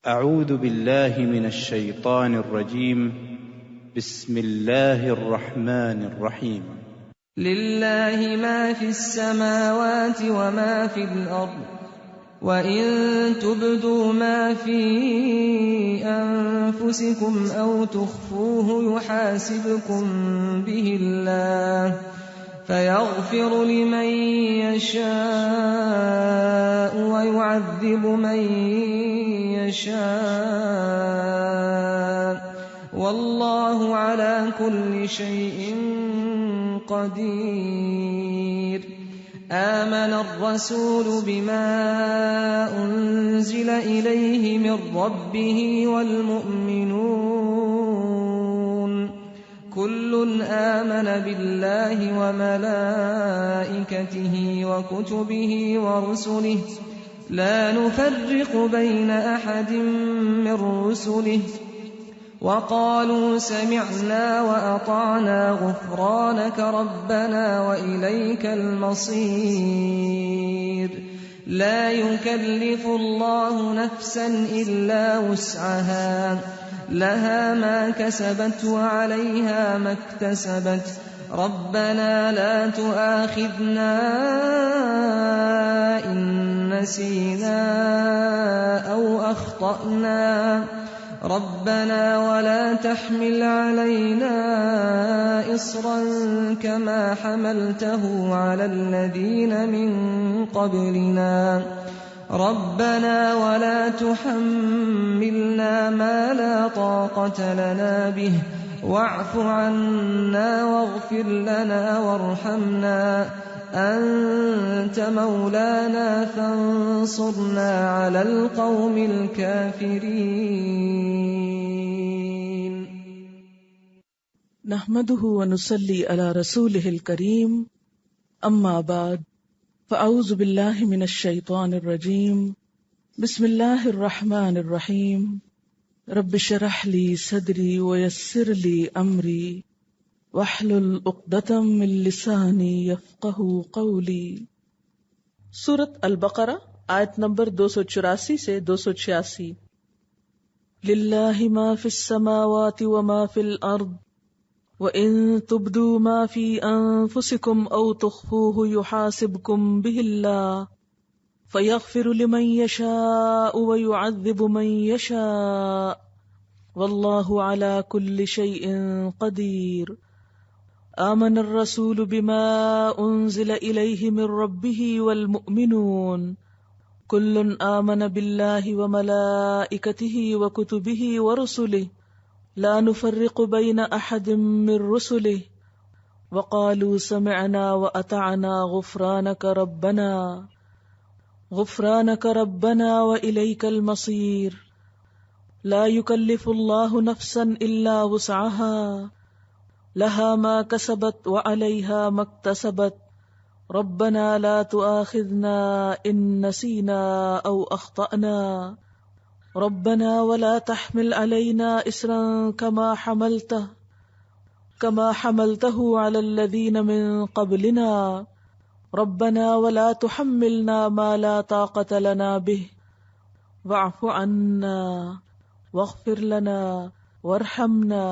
اعوذ باللہ من الشیطان الرجیم بسم اللہ الرحمن الرحیم للہ ما فی السماوات وما فی الارض وَإِن تُبْدُوا مَا فِي أَنفُسِكُمْ أَوْ تُخْفُوهُ يُحَاسِبْكُم بِهِ اللَّهُ فَيَغْفِرُ لِمَن يَشَاءُ وَيُعَذِّبُ مَن يَشَاءُ وَاللَّهُ عَلَى كُلِّ شَيْءٍ قَدِيرٌ آمن الرسول بما أنزل إليه من ربه والمؤمنون كل آمن بالله وملائكته وكتبه ورسله لا نفرق بين أحد من رسله وقالوا سمعنا وأطعنا غفرانك ربنا وإليك المصير لا يكلف الله نفسا إلا وسعها لها ما كسبت وعليها ما اكتسبت ربنا لا تؤاخذنا إن نسينا أو أخطأنا ربنا ولا تحمل علينا إصرا كما حملته على الذين من قبلنا ربنا ولا تحملنا ما لا طاقة لنا به واعف عنا واغفر لنا وارحمنا أنت مولانا فانصرنا على القوم الكافرين نحمده ونصلي على رسوله الكريم أما بعد فأعوذ بالله من الشيطان الرجيم بسم الله الرحمن الرحيم رب اشرح لي صدري ويسر لي أمري واحلل عقدة من لساني يفقهوا قولي۔ سورۃ البقرہ آیت نمبر 284 سے 286۔ للہ ما فی السماوات وما فی الارض وَإِن تُبْدُوا مَا فِي أَنفُسِكُمْ أَوْ تُخْفُوهُ يُحَاسِبْكُم بِهِ اللَّهُ فَيَغْفِرُ لِمَن يَشَاءُ وَيُعَذِّبُ مَن يَشَاءُ وَاللَّهُ عَلَى كُلِّ شَيْءٍ قَدِيرٌ آمن الرسول بما أنزل إليه من ربه والمؤمنون كل آمن بالله وملائكته وكتبه ورسله لا نفرق بين أحد من رسله وقالوا سمعنا وأطعنا غفرانك ربنا وإليك المصير لا يكلف الله نفسا إلا وسعها لها ما كسبت وعليها ما اكتسبت ربنا لا تؤاخذنا إن نسينا أو أخطأنا ربنا ولا تحمل علينا إصرا كما حملته على الذين من قبلنا ربنا ولا تحملنا ما لا طاقة لنا به واعف عنا واغفر لنا وارحمنا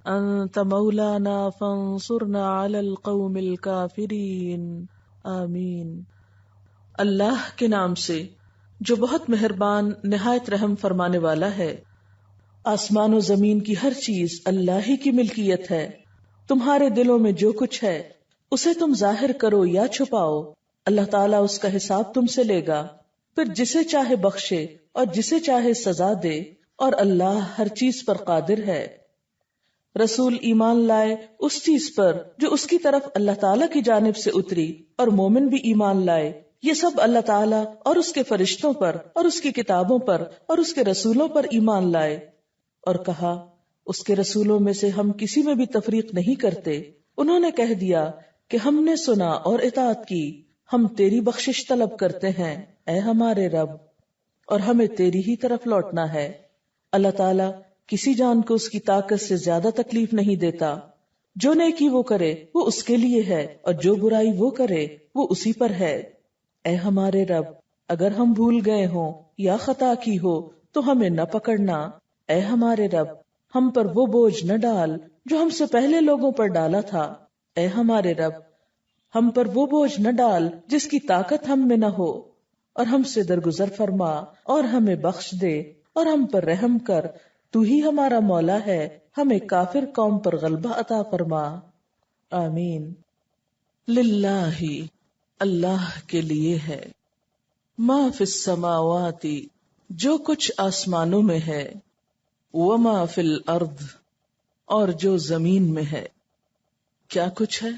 انت مولانا فانصرنا علی القوم الکافرین آمین۔ اللہ کے نام سے جو بہت مہربان نہایت رحم فرمانے والا ہے۔ آسمان و زمین کی ہر چیز اللہ ہی کی ملکیت ہے۔ تمہارے دلوں میں جو کچھ ہے اسے تم ظاہر کرو یا چھپاؤ، اللہ تعالیٰ اس کا حساب تم سے لے گا، پھر جسے چاہے بخشے اور جسے چاہے سزا دے، اور اللہ ہر چیز پر قادر ہے۔ رسول ایمان لائے اس چیز پر جو اس کی طرف اللہ تعالیٰ کی جانب سے اتری، اور مومن بھی ایمان لائے، یہ سب اللہ تعالیٰ اور اس کے فرشتوں پر اور اس کی کتابوں پر اور اس کے رسولوں پر ایمان لائے، اور کہا اس کے رسولوں میں سے ہم کسی میں بھی تفریق نہیں کرتے۔ انہوں نے کہہ دیا کہ ہم نے سنا اور اطاعت کی، ہم تیری بخشش طلب کرتے ہیں اے ہمارے رب، اور ہمیں تیری ہی طرف لوٹنا ہے۔ اللہ تعالیٰ کسی جان کو اس کی طاقت سے زیادہ تکلیف نہیں دیتا۔ جو نیکی وہ کرے وہ اس کے لیے ہے، اور جو برائی وہ کرے وہ اسی پر ہے۔ اے ہمارے رب، اگر ہم بھول گئے ہوں یا خطا کی ہو تو ہمیں نہ پکڑنا، اے ہمارے رب ہم پر وہ بوجھ نہ ڈال جو ہم سے پہلے لوگوں پر ڈالا تھا، اے ہمارے رب ہم پر وہ بوجھ نہ ڈال جس کی طاقت ہم میں نہ ہو، اور ہم سے درگزر فرما اور ہمیں بخش دے اور ہم پر رحم کر، تو ہی ہمارا مولا ہے، ہمیں کافر قوم پر غلبہ عطا فرما، آمین۔ للہ اللہ کے لیے ہے، ما فی السماوات جو کچھ آسمانوں میں ہے، وما فی الارض اور جو زمین میں ہے۔ کیا کچھ ہے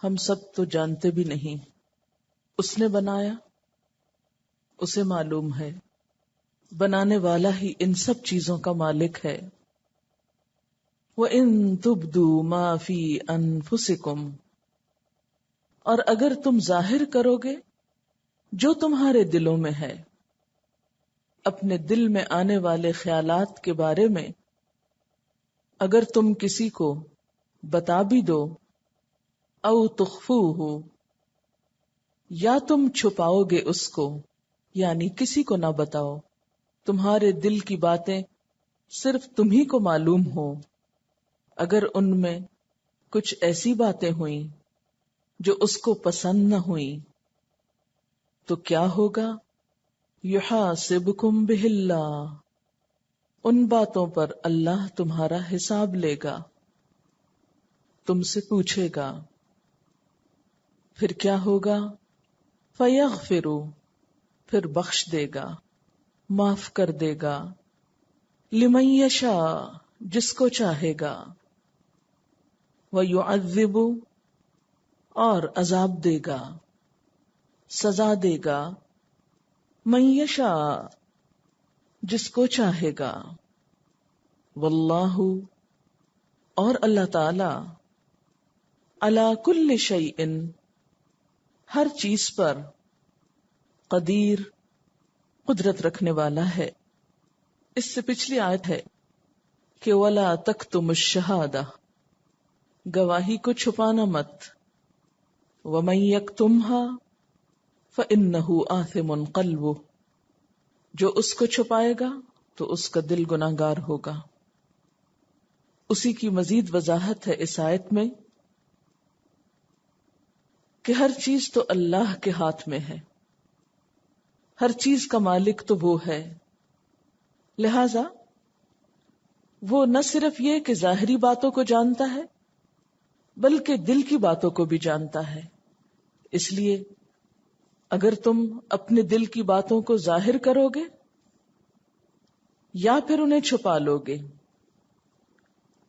ہم سب تو جانتے بھی نہیں، اس نے بنایا، اسے معلوم ہے، بنانے والا ہی ان سب چیزوں کا مالک ہے۔ وَإِن تُبْدُوا مَا فِي أَنفُسِكُمْ اور اگر تم ظاہر کرو گے جو تمہارے دلوں میں ہے، اپنے دل میں آنے والے خیالات کے بارے میں اگر تم کسی کو بتا بھی دو، او تخفوہ یا تم چھپاؤ گے اس کو، یعنی کسی کو نہ بتاؤ، تمہارے دل کی باتیں صرف تمہیں کو معلوم ہو، اگر ان میں کچھ ایسی باتیں ہوئیں جو اس کو پسند نہ ہوئیں تو کیا ہوگا؟ یحاسبکم بہ اللہ ان باتوں پر اللہ تمہارا حساب لے گا، تم سے پوچھے گا، پھر کیا ہوگا؟ فیغفر پھر بخش دے گا، معاف کر دے گا، لمن یشاء جس کو چاہے گا، ویعذب اور عذاب دے گا، سزا دے گا، من یشاء جس کو چاہے گا، واللہ اور اللہ تعالی علی کل شیء ہر چیز پر قدیر قدرت رکھنے والا ہے۔ اس سے پچھلی آیت ہے کہ ولا تکتم الشہادہ گواہی کو چھپانا مت، ومن یکتمها فإنہ آثم قلبہ جو اس کو چھپائے گا تو اس کا دل گناہگار ہوگا۔ اسی کی مزید وضاحت ہے اس آیت میں کہ ہر چیز تو اللہ کے ہاتھ میں ہے، ہر چیز کا مالک تو وہ ہے، لہذا وہ نہ صرف یہ کہ ظاہری باتوں کو جانتا ہے بلکہ دل کی باتوں کو بھی جانتا ہے۔ اس لیے اگر تم اپنے دل کی باتوں کو ظاہر کرو گے یا پھر انہیں چھپا لو گے،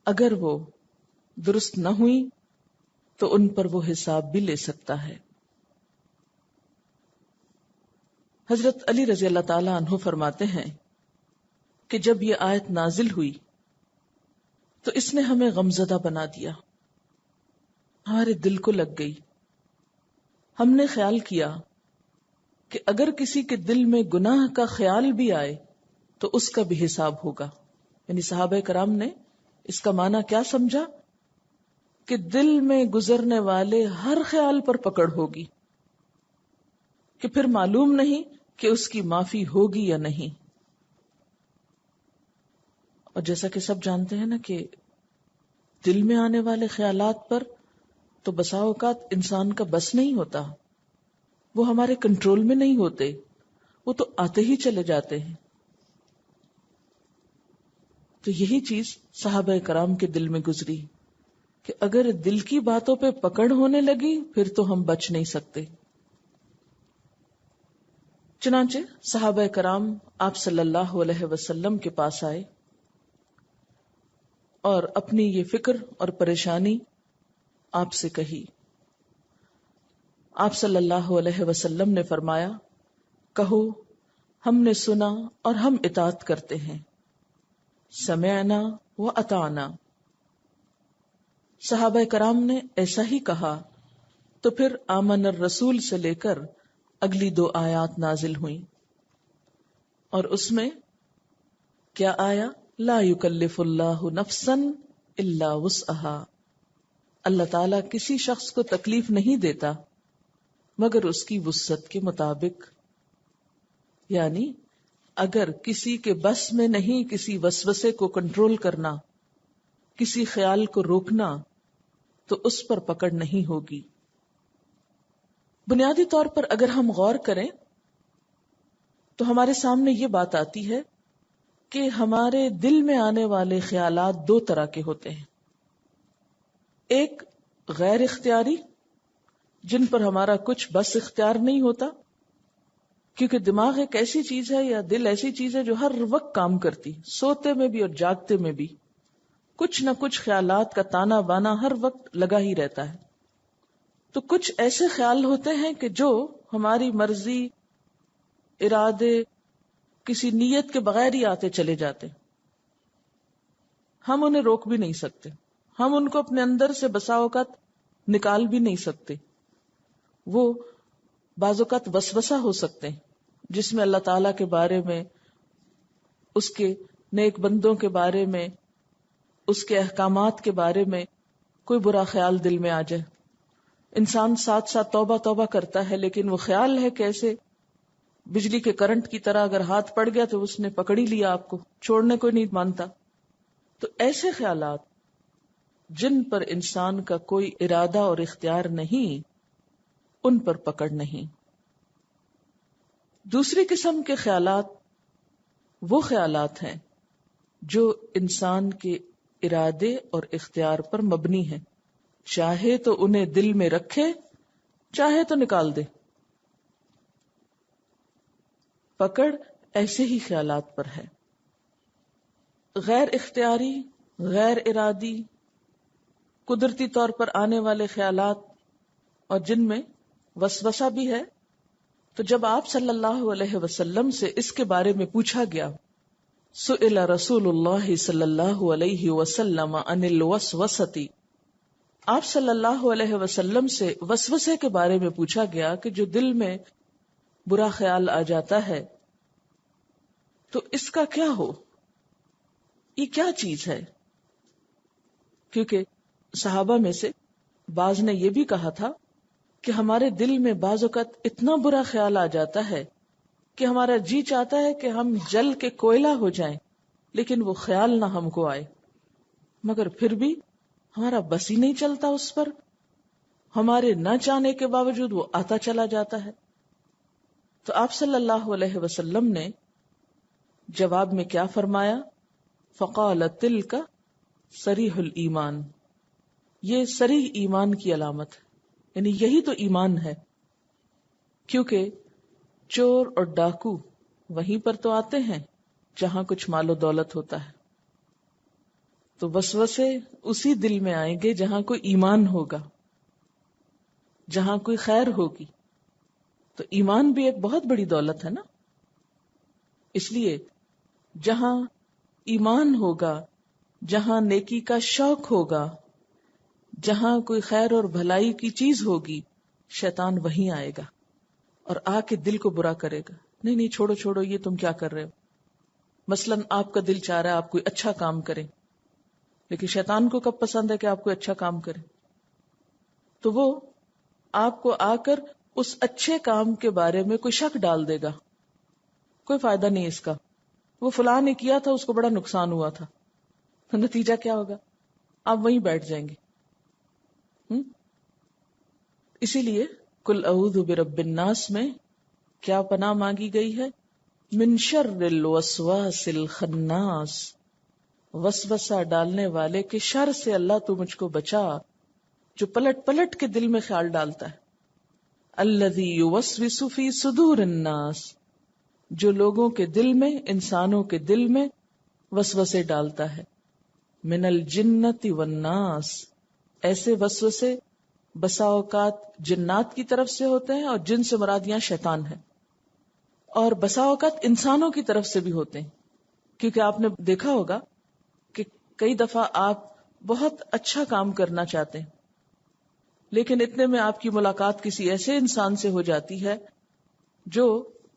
اگر وہ درست نہ ہوئی تو ان پر وہ حساب بھی لے سکتا ہے۔ حضرت علی رضی اللہ تعالی عنہ فرماتے ہیں کہ جب یہ آیت نازل ہوئی تو اس نے ہمیں غمزدہ بنا دیا، ہمارے دل کو لگ گئی۔ ہم نے خیال کیا کہ اگر کسی کے دل میں گناہ کا خیال بھی آئے تو اس کا بھی حساب ہوگا، یعنی صحابہ کرام نے اس کا معنی کیا سمجھا کہ دل میں گزرنے والے ہر خیال پر پکڑ ہوگی، کہ پھر معلوم نہیں کہ اس کی معافی ہوگی یا نہیں۔ اور جیسا کہ سب جانتے ہیں نا کہ دل میں آنے والے خیالات پر تو بسا اوقات انسان کا بس نہیں ہوتا، وہ ہمارے کنٹرول میں نہیں ہوتے، وہ تو آتے ہی چلے جاتے ہیں۔ تو یہی چیز صحابہ کرام کے دل میں گزری کہ اگر دل کی باتوں پہ پکڑ ہونے لگی پھر تو ہم بچ نہیں سکتے۔ چنانچہ صحابہ کرام آپ صلی اللہ علیہ وسلم کے پاس آئے اور اپنی یہ فکر اور پریشانی آپ سے کہی۔ آپ صلی اللہ علیہ وسلم نے فرمایا، کہو ہم نے سنا اور ہم اطاعت کرتے ہیں، سمعنا و اطعنا۔ صحابہ کرام نے ایسا ہی کہا تو پھر آمن الرسول سے لے کر اگلی 2 آیات نازل ہوئیں، اور اس میں کیا آیا؟ لا یکلف اللہ نفسا الا وسعها، اللہ تعالیٰ کسی شخص کو تکلیف نہیں دیتا مگر اس کی وسعت کے مطابق، یعنی اگر کسی کے بس میں نہیں کسی وسوسے کو کنٹرول کرنا، کسی خیال کو روکنا، تو اس پر پکڑ نہیں ہوگی۔ بنیادی طور پر اگر ہم غور کریں تو ہمارے سامنے یہ بات آتی ہے کہ ہمارے دل میں آنے والے خیالات دو طرح کے ہوتے ہیں۔ ایک غیر اختیاری، جن پر ہمارا کچھ بس اختیار نہیں ہوتا، کیونکہ دماغ ایک ایسی چیز ہے یا دل ایسی چیز ہے جو ہر وقت کام کرتی، سوتے میں بھی اور جاگتے میں بھی کچھ نہ کچھ خیالات کا تانا بانا ہر وقت لگا ہی رہتا ہے۔ تو کچھ ایسے خیال ہوتے ہیں کہ جو ہماری مرضی، ارادے، کسی نیت کے بغیر ہی آتے چلے جاتے، ہم انہیں روک بھی نہیں سکتے، ہم ان کو اپنے اندر سے بسا اوقات نکال بھی نہیں سکتے۔ وہ بعض اوقات وسوسہ ہو سکتے ہیں جس میں اللہ تعالیٰ کے بارے میں، اس کے نیک بندوں کے بارے میں، اس کے احکامات کے بارے میں کوئی برا خیال دل میں آ جائے۔ انسان ساتھ ساتھ توبہ توبہ کرتا ہے، لیکن وہ خیال ہے کیسے بجلی کے کرنٹ کی طرح اگر ہاتھ پڑ گیا تو اس نے پکڑ ہی لیا، آپ کو چھوڑنے کو نہیں مانتا۔ تو ایسے خیالات جن پر انسان کا کوئی ارادہ اور اختیار نہیں، ان پر پکڑ نہیں۔ دوسری قسم کے خیالات وہ خیالات ہیں جو انسان کے ارادے اور اختیار پر مبنی ہیں، چاہے تو انہیں دل میں رکھے، چاہے تو نکال دے۔ پکڑ ایسے ہی خیالات پر ہے۔ غیر اختیاری، غیر ارادی، قدرتی طور پر آنے والے خیالات اور جن میں وسوسہ بھی ہے، تو جب آپ صلی اللہ علیہ وسلم سے اس کے بارے میں پوچھا گیا، سئل رسول اللہ صلی اللہ علیہ وسلم عن الوسوسۃ، آپ صلی اللہ علیہ وسلم سے وسوسے کے بارے میں پوچھا گیا کہ جو دل میں برا خیال آ جاتا ہے تو اس کا کیا ہو، یہ کیا چیز ہے؟ کیونکہ صحابہ میں سے بعض نے یہ بھی کہا تھا کہ ہمارے دل میں بعض اوقات اتنا برا خیال آ جاتا ہے کہ ہمارا جی چاہتا ہے کہ ہم جل کے کوئلہ ہو جائیں، لیکن وہ خیال نہ ہم کو آئے، مگر پھر بھی ہمارا بس ہی نہیں چلتا اس پر، ہمارے نہ چاہنے کے باوجود وہ آتا چلا جاتا ہے۔ تو آپ صلی اللہ علیہ وسلم نے جواب میں کیا فرمایا؟ فقال تلک صریح الایمان، یہ صریح ایمان کی علامت ہے، یعنی یہی تو ایمان ہے، کیونکہ چور اور ڈاکو وہیں پر تو آتے ہیں جہاں کچھ مال و دولت ہوتا ہے، تو وسوسے اسی دل میں آئیں گے جہاں کوئی ایمان ہوگا، جہاں کوئی خیر ہوگی۔ تو ایمان بھی ایک بہت بڑی دولت ہے نا، اس لیے جہاں ایمان ہوگا، جہاں نیکی کا شوق ہوگا، جہاں کوئی خیر اور بھلائی کی چیز ہوگی، شیطان وہیں آئے گا اور آ کے دل کو برا کرے گا، نہیں نہیں چھوڑو چھوڑو، یہ تم کیا کر رہے ہو۔ مثلاً آپ کا دل چاہ رہا ہے آپ کوئی اچھا کام کریں، لیکن شیطان کو کب پسند ہے کہ آپ کوئی اچھا کام کریں؟ تو وہ آپ کو آ کر اس اچھے کام کے بارے میں کوئی شک ڈال دے گا، کوئی فائدہ نہیں اس کا، وہ فلاں نے کیا تھا، اس کو بڑا نقصان ہوا تھا، تو نتیجہ کیا ہوگا؟ آپ وہیں بیٹھ جائیں گے۔ اسی لیے قل اعوذ برب الناس میں کیا پناہ مانگی گئی ہے؟ من شر الوسواس الخناس، وسوسہ ڈالنے والے کے شر سے اللہ تو مجھ کو بچا، جو پلٹ پلٹ کے دل میں خیال ڈالتا ہے۔ الذی یوسوس فی صدور الناس، جو لوگوں کے دل میں، انسانوں کے دل میں وسوسے ڈالتا ہے۔ من الجنۃ والناس، ایسے وسوسے بسا اوقات جنات کی طرف سے ہوتے ہیں اور جن سے مراد یہاں شیطان ہے، اور بسا اوقات انسانوں کی طرف سے بھی ہوتے ہیں، کیونکہ آپ نے دیکھا ہوگا کہ کئی دفعہ آپ بہت اچھا کام کرنا چاہتے ہیں، لیکن اتنے میں آپ کی ملاقات کسی ایسے انسان سے ہو جاتی ہے جو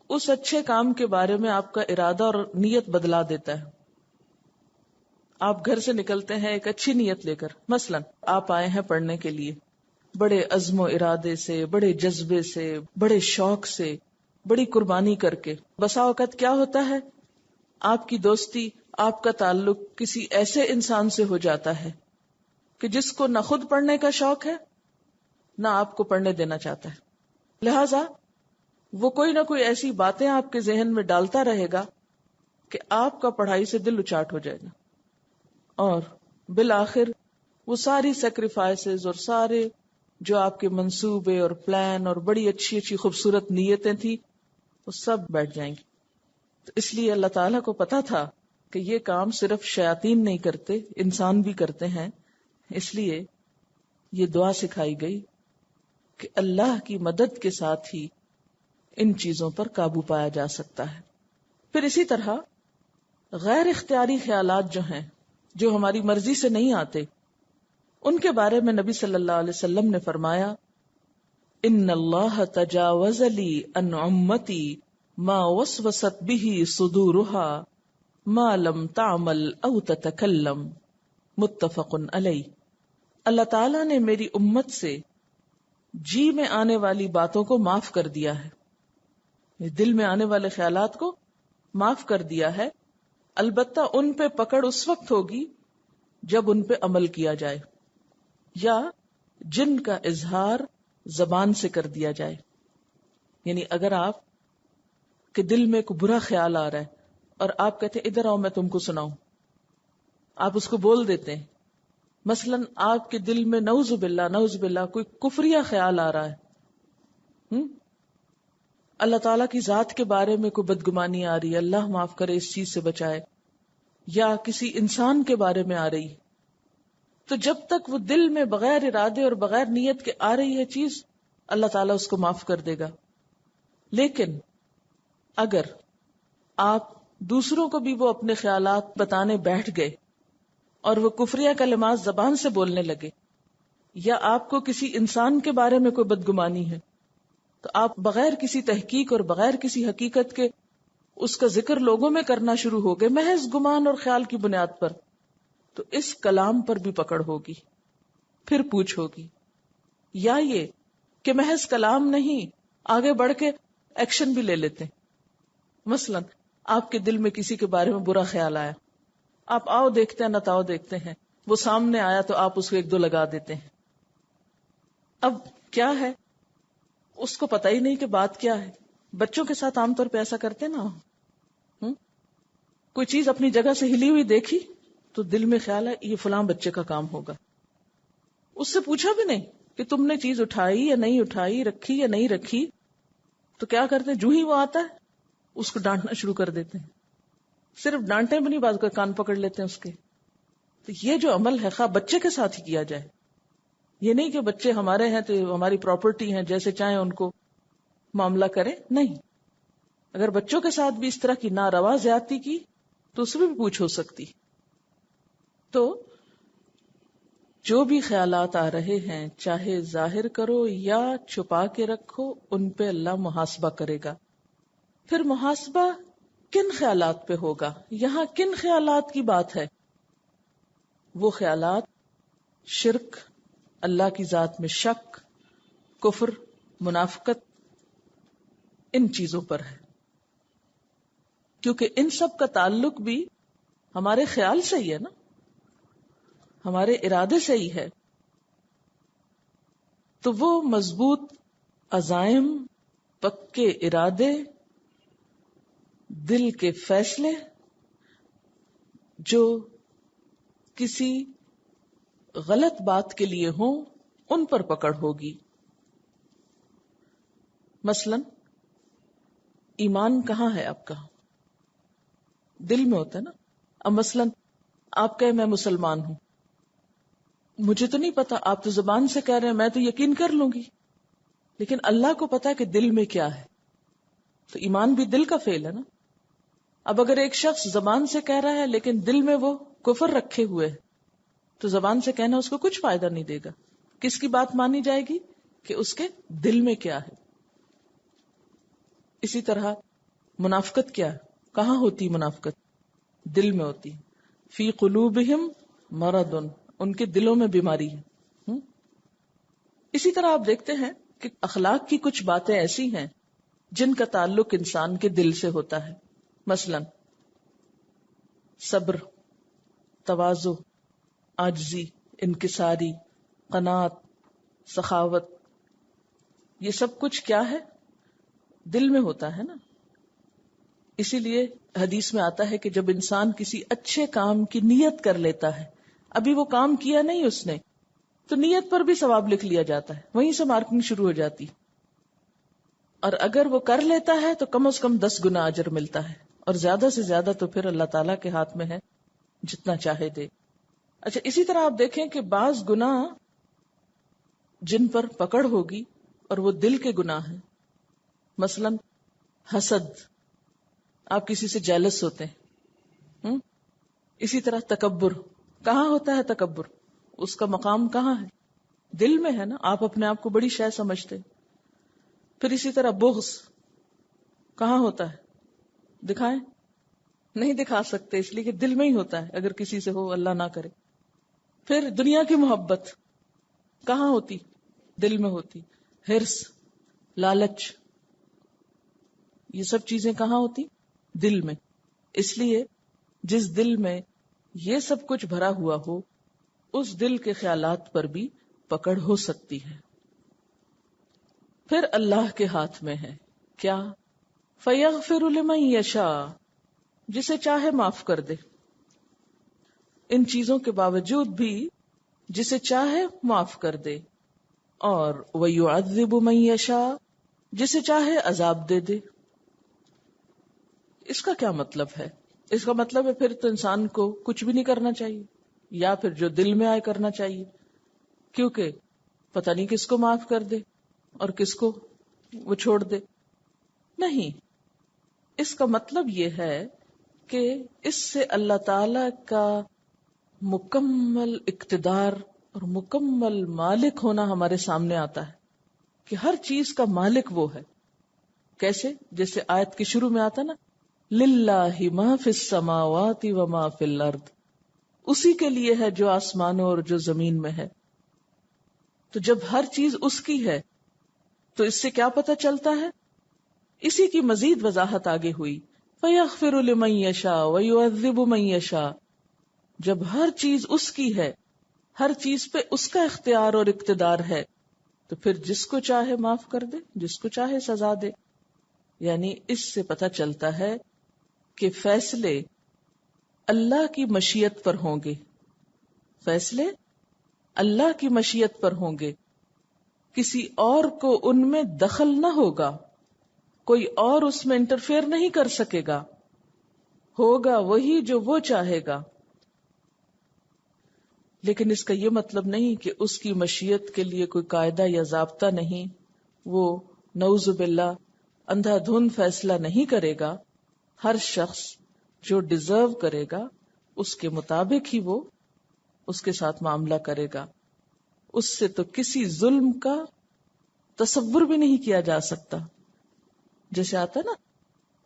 اس اچھے کام کے بارے میں آپ کا ارادہ اور نیت بدلا دیتا ہے۔ آپ گھر سے نکلتے ہیں ایک اچھی نیت لے کر، مثلا آپ آئے ہیں پڑھنے کے لیے، بڑے عزم و ارادے سے، بڑے جذبے سے، بڑے شوق سے، بڑی قربانی کر کے. بسا اوقات کیا ہوتا ہے، آپ کی دوستی، آپ کا تعلق کسی ایسے انسان سے ہو جاتا ہے کہ جس کو نہ خود پڑھنے کا شوق ہے نہ آپ کو پڑھنے دینا چاہتا ہے. لہذا وہ کوئی نہ کوئی ایسی باتیں آپ کے ذہن میں ڈالتا رہے گا کہ آپ کا پڑھائی سے دل اچاٹ ہو جائے گا، اور بالآخر وہ ساری سیکریفائسز اور سارے جو آپ کے منصوبے اور پلان اور بڑی اچھی اچھی خوبصورت نیتیں تھی وہ سب بیٹھ جائیں گی. تو اس لیے اللہ تعالیٰ کو پتا تھا کہ یہ کام صرف شیاطین نہیں کرتے، انسان بھی کرتے ہیں. اس لیے یہ دعا سکھائی گئی کہ اللہ کی مدد کے ساتھ ہی ان چیزوں پر قابو پایا جا سکتا ہے. پھر اسی طرح غیر اختیاری خیالات جو ہیں، جو ہماری مرضی سے نہیں آتے، ان کے بارے میں نبی صلی اللہ علیہ وسلم نے فرمایا، ان اللہ تجاوز لی عن امتی ما وسوست به صدورها ما لم تعمل او تتکلم، متفق علیہ. اللہ تعالیٰ نے میری امت سے جی میں آنے والی باتوں کو معاف کر دیا ہے، دل میں آنے والے خیالات کو معاف کر دیا ہے، البتہ ان پہ پکڑ اس وقت ہوگی جب ان پہ عمل کیا جائے یا جن کا اظہار زبان سے کر دیا جائے. یعنی اگر آپ کے دل میں کوئی برا خیال آ رہا ہے اور آپ کہتے ہیں ادھر آؤ میں تم کو سناؤں، آپ اس کو بول دیتے ہیں. مثلا آپ کے دل میں نعوذ باللہ کوئی کفریہ خیال آ رہا ہے، اللہ تعالیٰ کی ذات کے بارے میں کوئی بدگمانی آ رہی ہے، اللہ معاف کرے اس چیز سے بچائے، یا کسی انسان کے بارے میں آ رہی، تو جب تک وہ دل میں بغیر ارادے اور بغیر نیت کے آ رہی ہے چیز، اللہ تعالیٰ اس کو معاف کر دے گا. لیکن اگر آپ دوسروں کو بھی وہ اپنے خیالات بتانے بیٹھ گئے اور وہ کفریہ کلمات زبان سے بولنے لگے، یا آپ کو کسی انسان کے بارے میں کوئی بدگمانی ہے، تو آپ بغیر کسی تحقیق اور بغیر کسی حقیقت کے اس کا ذکر لوگوں میں کرنا شروع ہو گئے محض گمان اور خیال کی بنیاد پر، تو اس کلام پر بھی پکڑ ہوگی، پھر پوچھ ہوگی. یا یہ کہ محض کلام نہیں، آگے بڑھ کے ایکشن بھی لے لیتے ہیں. مثلا آپ کے دل میں کسی کے بارے میں برا خیال آیا، آپ آؤ دیکھتے ہیں نتاؤ دیکھتے ہیں، وہ سامنے آیا تو آپ اس کو ایک دو لگا دیتے ہیں. اب کیا ہے، اس کو پتہ ہی نہیں کہ بات کیا ہے. بچوں کے ساتھ عام طور پہ ایسا کرتے نا، کوئی چیز اپنی جگہ سے ہلی ہوئی دیکھی تو دل میں خیال ہے یہ فلاں بچے کا کام ہوگا، اس سے پوچھا بھی نہیں کہ تم نے چیز اٹھائی یا نہیں اٹھائی، رکھی یا نہیں رکھی. تو کیا کرتے ہیں، جو ہی وہ آتا ہے اس کو ڈانٹنا شروع کر دیتے ہیں. صرف ڈانٹے بھی نہیں، بات کر کان پکڑ لیتے ہیں اس کے. تو یہ جو عمل ہے خواہ بچے کے ساتھ ہی کیا جائے، یہ نہیں کہ بچے ہمارے ہیں تو ہماری پراپرٹی ہیں، جیسے چاہیں ان کو معاملہ کریں، نہیں. اگر بچوں کے ساتھ بھی اس طرح کی ناروا زیادتی کی تو اس میں بھی پوچھ ہو سکتی. تو جو بھی خیالات آ رہے ہیں، چاہے ظاہر کرو یا چھپا کے رکھو، ان پہ اللہ محاسبہ کرے گا. پھر محاسبہ کن خیالات پہ ہوگا؟ یہاں کن خیالات کی بات ہے؟ وہ خیالات شرک، اللہ کی ذات میں شک، کفر، منافقت، ان چیزوں پر ہے. کیونکہ ان سب کا تعلق بھی ہمارے خیال سے ہی ہے نا، ہمارے ارادے سے ہی ہے. تو وہ مضبوط عزائم، پکے ارادے، دل کے فیصلے جو کسی غلط بات کے لیے ہوں، ان پر پکڑ ہوگی. مثلا ایمان کہاں ہے آپ کا؟ دل میں ہوتا ہے نا. اب مثلا آپ کہے میں مسلمان ہوں، مجھے تو نہیں پتا، آپ تو زبان سے کہہ رہے ہیں، میں تو یقین کر لوں گی، لیکن اللہ کو پتا کہ دل میں کیا ہے. تو ایمان بھی دل کا فعل ہے نا. اب اگر ایک شخص زبان سے کہہ رہا ہے لیکن دل میں وہ کفر رکھے ہوئے، تو زبان سے کہنا اس کو کچھ فائدہ نہیں دے گا. کس کی بات مانی جائے گی؟ کہ اس کے دل میں کیا ہے. اسی طرح منافقت کیا ہے؟ کہاں ہوتی منافقت؟ دل میں ہوتی. فی قلوبہم مرض، ان کے دلوں میں بیماری ہے. اسی طرح آپ دیکھتے ہیں کہ اخلاق کی کچھ باتیں ایسی ہیں جن کا تعلق انسان کے دل سے ہوتا ہے، مثلا صبر، تواضع، عاجزی، انکساری، قناعت، سخاوت، یہ سب کچھ کیا ہے؟ دل میں ہوتا ہے نا. اسی لیے حدیث میں آتا ہے کہ جب انسان کسی اچھے کام کی نیت کر لیتا ہے، ابھی وہ کام کیا نہیں اس نے، تو نیت پر بھی ثواب لکھ لیا جاتا ہے، وہیں سے مارکنگ شروع ہو جاتی. اور اگر وہ کر لیتا ہے تو کم از کم 10 گنا اجر ملتا ہے، اور زیادہ سے زیادہ تو پھر اللہ تعالیٰ کے ہاتھ میں ہے، جتنا چاہے دے. اچھا، اسی طرح آپ دیکھیں کہ بعض گناہ جن پر پکڑ ہوگی اور وہ دل کے گناہ ہیں، مثلا حسد، آپ کسی سے جیلس ہوتے ہیں. اسی طرح تکبر، کہاں ہوتا ہے تکبر؟ اس کا مقام کہاں ہے؟ دل میں ہے نا. آپ اپنے آپ کو بڑی شے سمجھتے. پھر اسی طرح بغض کہاں ہوتا ہے؟ دکھائیں؟ نہیں دکھا سکتے، اس لیے کہ دل میں ہی ہوتا ہے، اگر کسی سے ہو، اللہ نہ کرے. پھر دنیا کی محبت کہاں ہوتی؟ دل میں ہوتی. حرص، لالچ، یہ سب چیزیں کہاں ہوتی؟ دل میں. اس لیے جس دل میں یہ سب کچھ بھرا ہوا ہو، اس دل کے خیالات پر بھی پکڑ ہو سکتی ہے. پھر اللہ کے ہاتھ میں ہے کیا؟ فَيَغْفِرُ لِمَن يَشَاءُ، جسے چاہے معاف کر دے. ان چیزوں کے باوجود بھی جسے چاہے معاف کر دے. اور وَيُعَذِّبُ مَن يَشَاءُ، جسے چاہے عذاب دے دے. اس کا کیا مطلب ہے؟ اس کا مطلب ہے پھر تو انسان کو کچھ بھی نہیں کرنا چاہیے، یا پھر جو دل میں آئے کرنا چاہیے، کیونکہ پتہ نہیں کس کو معاف کر دے اور کس کو وہ چھوڑ دے. نہیں، اس کا مطلب یہ ہے کہ اس سے اللہ تعالی کا مکمل اقتدار اور مکمل مالک ہونا ہمارے سامنے آتا ہے، کہ ہر چیز کا مالک وہ ہے. کیسے؟ جیسے آیت کے شروع میں آتا نا، للہ ما فی السماوات وما فی الارض، اسی کے لیے ہے جو آسمانوں اور جو زمین میں ہے. تو جب ہر چیز اس کی ہے تو اس سے کیا پتہ چلتا ہے؟ اسی کی مزید وضاحت آگے ہوئی، فَيَغْفِرُ لِمَن يَشَاءُ وَيُعَذِّبُ مَن يَشَاءُ. جب ہر چیز اس کی ہے، ہر چیز پہ اس کا اختیار اور اقتدار ہے، تو پھر جس کو چاہے معاف کر دے، جس کو چاہے سزا دے. یعنی اس سے پتہ چلتا ہے کہ فیصلے اللہ کی مشیت پر ہوں گے، فیصلے اللہ کی مشیت پر ہوں گے، کسی اور کو ان میں دخل نہ ہوگا، کوئی اور اس میں انٹرفیئر نہیں کر سکے گا، ہوگا وہی جو وہ چاہے گا. لیکن اس کا یہ مطلب نہیں کہ اس کی مشیت کے لیے کوئی قاعدہ یا ضابطہ نہیں، وہ نعوذ باللہ اندھا دھند فیصلہ نہیں کرے گا. ہر شخص جو ڈیزرو کرے گا اس کے مطابق ہی وہ اس کے ساتھ معاملہ کرے گا. اس سے تو کسی ظلم کا تصور بھی نہیں کیا جا سکتا. جیسے آتا نا،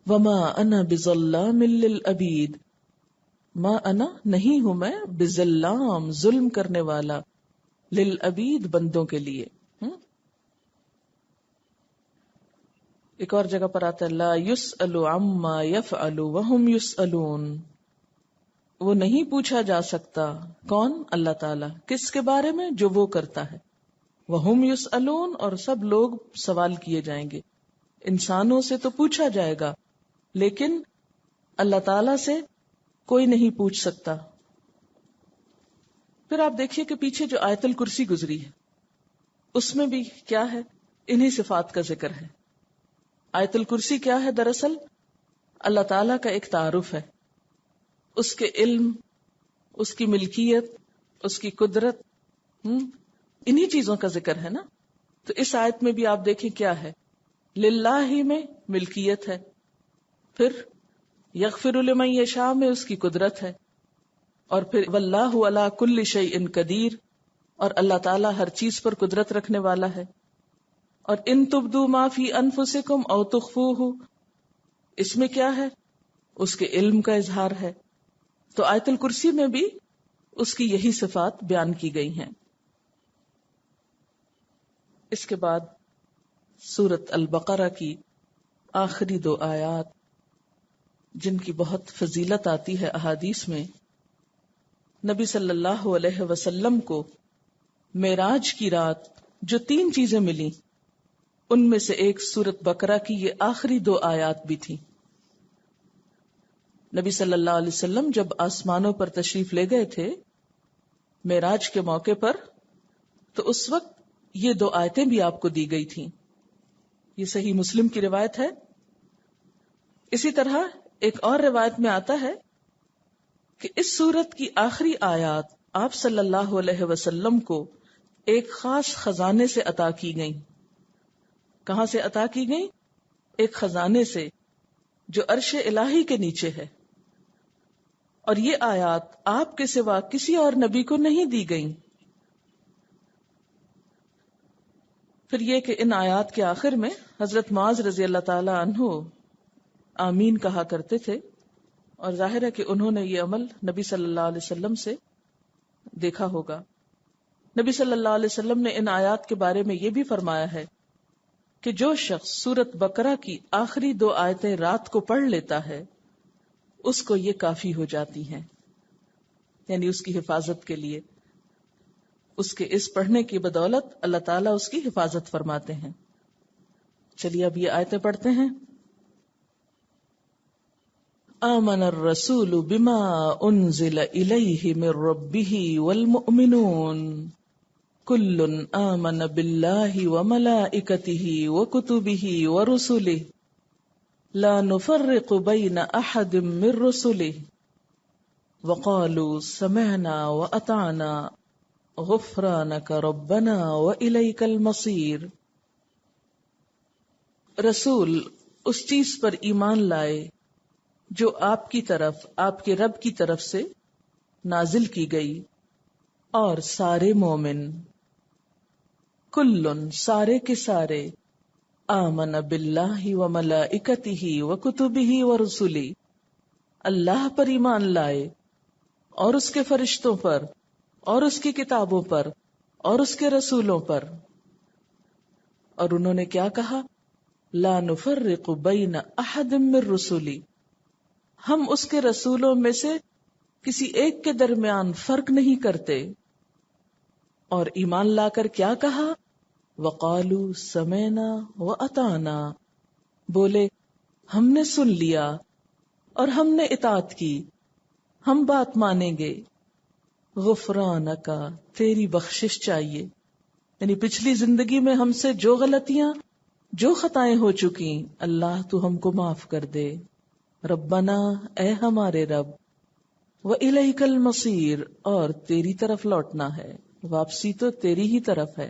وما انا بظلام للعبید، ما انا نہیں ہوں میں بظلام ظلم کرنے والا، للعبید بندوں کے لیے. ایک اور جگہ پر آتا ہے لا یسأل عما یفعل وہم یسألون، وہ نہیں پوچھا جا سکتا. کون؟ اللہ تعالیٰ. کس کے بارے میں؟ جو وہ کرتا ہے. وہم یسألون، اور سب لوگ سوال کیے جائیں گے. انسانوں سے تو پوچھا جائے گا، لیکن اللہ تعالیٰ سے کوئی نہیں پوچھ سکتا. پھر آپ دیکھیے کہ پیچھے جو آیت الکرسی گزری ہے اس میں بھی کیا ہے؟ انہی صفات کا ذکر ہے. آیت الکرسی کیا ہے؟ دراصل اللہ تعالیٰ کا ایک تعارف ہے، اس کے علم، اس کی ملکیت، اس کی قدرت، انہی چیزوں کا ذکر ہے نا. تو اس آیت میں بھی آپ دیکھیں کیا ہے، للہ میں ملکیت ہے، پھر یغفر لمن یشاء میں اس کی قدرت ہے، اور پھر واللہ علی کل شیء قدیر، اور اللہ تعالیٰ ہر چیز پر قدرت رکھنے والا ہے. اور ان تبدو ما فی انفسکم او تخفوہ، اس میں کیا ہے؟ اس کے علم کا اظہار ہے. تو آیت الکرسی میں بھی اس کی یہی صفات بیان کی گئی ہیں. اس کے بعد سورۃ البقرہ کی آخری 2 آیات جن کی بہت فضیلت آتی ہے احادیث میں، نبی صلی اللہ علیہ وسلم کو معراج کی رات جو 3 چیزیں ملی، ان میں سے ایک سورۃ بقرہ کی یہ آخری 2 آیات بھی تھی۔ نبی صلی اللہ علیہ وسلم جب آسمانوں پر تشریف لے گئے تھے معراج کے موقع پر، تو اس وقت یہ 2 آیتیں بھی آپ کو دی گئی تھیں۔ یہ صحیح مسلم کی روایت ہے۔ اسی طرح ایک اور روایت میں آتا ہے کہ اس سورت کی آخری آیات آپ صلی اللہ علیہ وسلم کو ایک خاص خزانے سے عطا کی گئیں۔ کہاں سے عطا کی گئیں؟ ایک خزانے سے جو عرش الہی کے نیچے ہے، اور یہ آیات آپ کے سوا کسی اور نبی کو نہیں دی گئیں۔ پھر یہ کہ ان آیات کے آخر میں حضرت معاذ رضی اللہ تعالی عنہ آمین کہا کرتے تھے، اور ظاہر ہے کہ انہوں نے یہ عمل نبی صلی اللہ علیہ وسلم سے دیکھا ہوگا۔ نبی صلی اللہ علیہ وسلم نے ان آیات کے بارے میں یہ بھی فرمایا ہے کہ جو شخص سورۃ بقرہ کی آخری 2 آیتیں رات کو پڑھ لیتا ہے اس کو یہ کافی ہو جاتی ہیں، یعنی اس کی حفاظت کے لیے، اس کے اس پڑھنے کی بدولت اللہ تعالیٰ اس کی حفاظت فرماتے ہیں۔ چلیے اب یہ آیتیں پڑھتے ہیں۔ آمن الرسول بما انزل الیہ من ربہ والمؤمنون کل آمن باللہ وملائکتہ وکتبہ ورسلہ لا نفرق بین احد من رسلہ وقالوا سمعنا واطعنا غفرانک ربنا والیک المصیر۔ رسول اس چیز پر ایمان لائے جو آپ کی طرف، آپ کے رب کی طرف سے نازل کی گئی، اور سارے مومن، کلن سارے کے سارے، آمن باللہ وملائکتہ وکتبہ ورسلہ اللہ پر ایمان لائے اور اس کے فرشتوں پر اور اس کی کتابوں پر اور اس کے رسولوں پر، اور انہوں نے کیا کہا؟ لا نفرق بین احد من رسلی، ہم اس کے رسولوں میں سے کسی ایک کے درمیان فرق نہیں کرتے۔ اور ایمان لا کر کیا کہا؟ وقالوا سمعنا واطعنا، بولے ہم نے سن لیا اور ہم نے اطاعت کی، ہم بات مانیں گے۔ غفرانک، تیری بخشش چاہیے، یعنی پچھلی زندگی میں ہم سے جو غلطیاں، جو خطائیں ہو چکی، اللہ تو ہم کو معاف کر دے۔ ربنا، اے ہمارے رب، وَإِلَيْكَ الْمَصِيرُ، اور تیری طرف لوٹنا ہے، واپسی تو تیری ہی طرف ہے،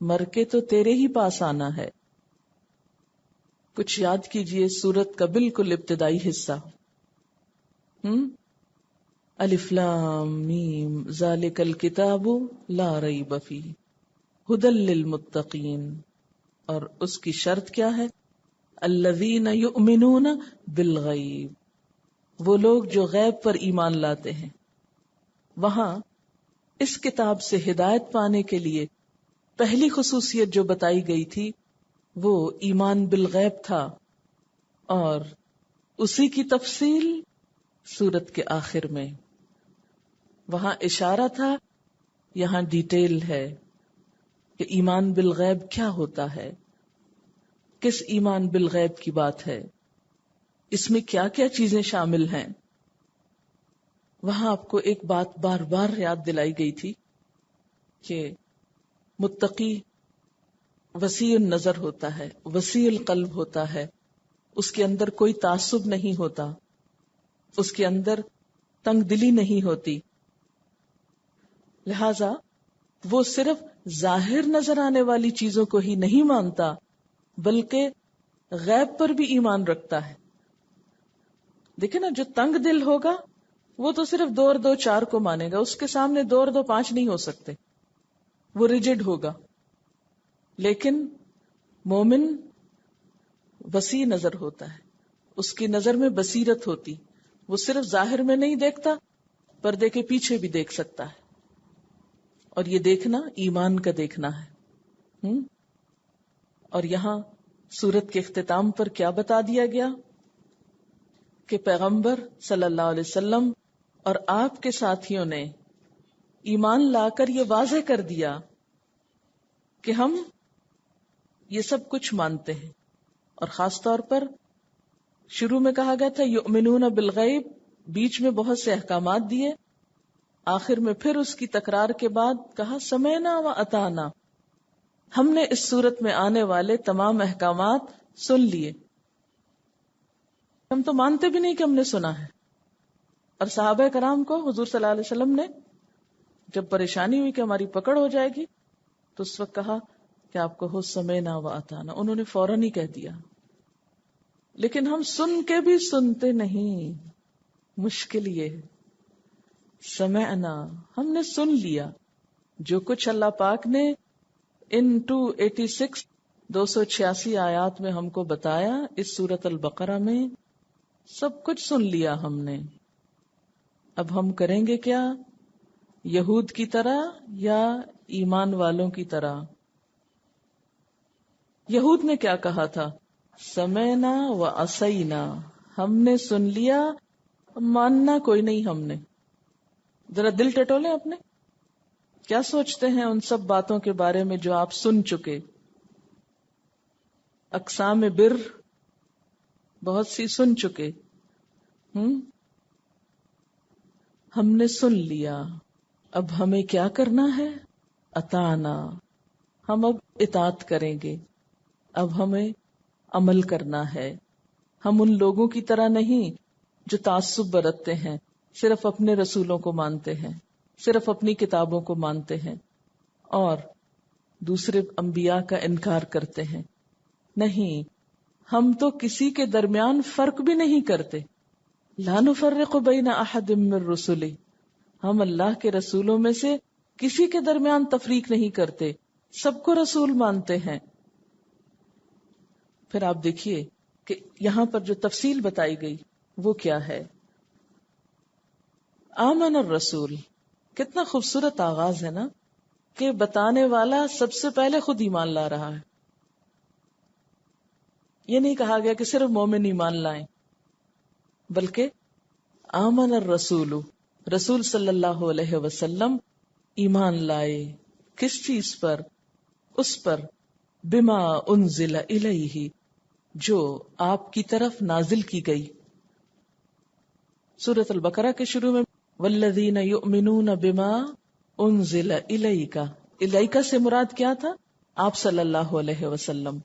مر کے تو تیرے ہی پاس آنا ہے۔ کچھ یاد کیجئے سورت کا بالکل ابتدائی حصہ۔ الف لام میم ذالک الکتاب لا ریب فیہ ھدی للمتقین، اور اس کی شرط کیا ہے؟ الذین یؤمنون بالغیب، وہ لوگ جو غیب پر ایمان لاتے ہیں۔ وہاں اس کتاب سے ہدایت پانے کے لیے پہلی خصوصیت جو بتائی گئی تھی وہ ایمان بالغیب تھا، اور اسی کی تفصیل سورت کے آخر میں۔ وہاں اشارہ تھا، یہاں ڈیٹیل ہے کہ ایمان بالغیب کیا ہوتا ہے، کس ایمان بالغیب کی بات ہے، اس میں کیا کیا چیزیں شامل ہیں۔ وہاں آپ کو ایک بات بار بار یاد دلائی گئی تھی کہ متقی وسیع النظر ہوتا ہے، وسیع القلب ہوتا ہے، اس کے اندر کوئی تعصب نہیں ہوتا، اس کے اندر تنگ دلی نہیں ہوتی، لہذا وہ صرف ظاہر نظر آنے والی چیزوں کو ہی نہیں مانتا بلکہ غیب پر بھی ایمان رکھتا ہے۔ دیکھیں نا، جو تنگ دل ہوگا وہ تو صرف 2 اور 2 4 کو مانے گا، اس کے سامنے 2 اور 2 5 نہیں ہو سکتے، وہ ریجڈ ہوگا۔ لیکن مومن وسیع نظر ہوتا ہے، اس کی نظر میں بصیرت ہوتی، وہ صرف ظاہر میں نہیں دیکھتا، پردے کے پیچھے بھی دیکھ سکتا ہے، اور یہ دیکھنا ایمان کا دیکھنا ہے۔ اور یہاں سورت کے اختتام پر کیا بتا دیا گیا کہ پیغمبر صلی اللہ علیہ وسلم اور آپ کے ساتھیوں نے ایمان لا کر یہ واضح کر دیا کہ ہم یہ سب کچھ مانتے ہیں. اور خاص طور پر شروع میں کہا گیا تھا یؤمنون بالغیب، بیچ میں بہت سے احکامات دیے، آخر میں پھر اس کی تکرار کے بعد کہا سمعنا و اطعنا. ہم نے اس صورت میں آنے والے تمام احکامات سن لیے. ہم تو مانتے بھی نہیں کہ ہم نے سنا ہے. اور صحابہ کرام کو حضور صلی اللہ علیہ وسلم نے جب پریشانی ہوئی کہ ہماری پکڑ ہو جائے گی تو اس وقت کہا کہ آپ کو ہو سمعنا و اطعنا. انہوں نے فوراً ہی کہہ دیا. لیکن ہم سن کے بھی سنتے نہیں. مشکل یہ ہے. سمعنا، ہم نے سن لیا جو کچھ اللہ پاک نے ان 286 آیات میں ہم کو بتایا اس سورت البقرہ میں، سب کچھ سن لیا ہم نے. اب ہم کریں گے کیا؟ یہود کی طرح یا ایمان والوں کی طرح؟ یہود نے کیا کہا تھا؟ سمعنا و عصینا، ہم نے سن لیا، ماننا کوئی نہیں. ہم نے ذرا دل ٹٹولے اپنے، کیا سوچتے ہیں ان سب باتوں کے بارے میں جو آپ سن چکے؟ اقسام بر بہت سی سن چکے. ہم نے سن لیا، اب ہمیں کیا کرنا ہے؟ اطعنا، ہم اب اطاعت کریں گے، اب ہمیں عمل کرنا ہے. ہم ان لوگوں کی طرح نہیں جو تعصب برتتے ہیں، صرف اپنے رسولوں کو مانتے ہیں، صرف اپنی کتابوں کو مانتے ہیں اور دوسرے انبیاء کا انکار کرتے ہیں. نہیں، ہم تو کسی کے درمیان فرق بھی نہیں کرتے. لا نفرق بین احد من رسلہ، ہم اللہ کے رسولوں میں سے کسی کے درمیان تفریق نہیں کرتے، سب کو رسول مانتے ہیں. پھر آپ دیکھیے کہ یہاں پر جو تفصیل بتائی گئی وہ کیا ہے. آمن الرسول، کتنا خوبصورت آغاز ہے نا، کہ بتانے والا سب سے پہلے خود ایمان لا رہا ہے. یہ نہیں کہا گیا کہ صرف مومن ایمان لائیں، بلکہ آمن الرسول، رسول صلی اللہ علیہ وسلم ایمان لائے. کس چیز پر؟ اس پر بما انزل الیہ، جو آپ کی طرف نازل کی گئی. سورۃ البقرہ کے شروع میں والذین یؤمنون بما انزل الیک، الیک سے مراد کیا تھا؟ آپ صلی اللہ علیہ وسلم.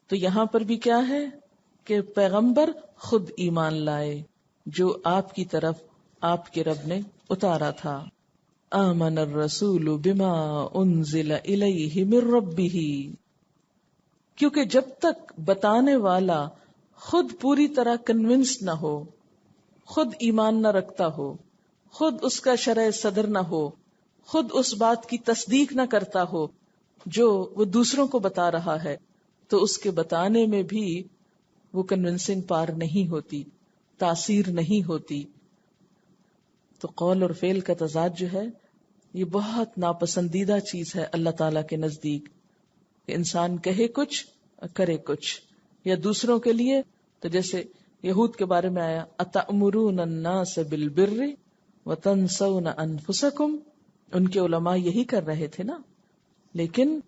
تو یہاں پر بھی کیا ہے کہ پیغمبر خود ایمان لائے جو آپ کی طرف آپ کے رب نے اتارا تھا. آمن الرسول بما انزل الیہ من ربہ، کیونکہ جب تک بتانے والا خود پوری طرح کنونسڈ نہ ہو، خود ایمان نہ رکھتا ہو، خود اس کا شرع صدر نہ ہو، خود اس بات کی تصدیق نہ کرتا ہو جو وہ دوسروں کو بتا رہا ہے، تو اس کے بتانے میں بھی وہ کنونسنگ پار نہیں ہوتی، تاثیر نہیں ہوتی. تو قول اور فعل کا تضاد جو ہے یہ بہت ناپسندیدہ چیز ہے اللہ تعالیٰ کے نزدیک، کہ انسان کہے کچھ کرے کچھ. یا دوسروں کے لیے تو جیسے یہود کے بارے میں آیا اتأمرون الناس بالبر وتنسون انفسکم، ان کے علماء یہی کر رہے تھے نا. لیکن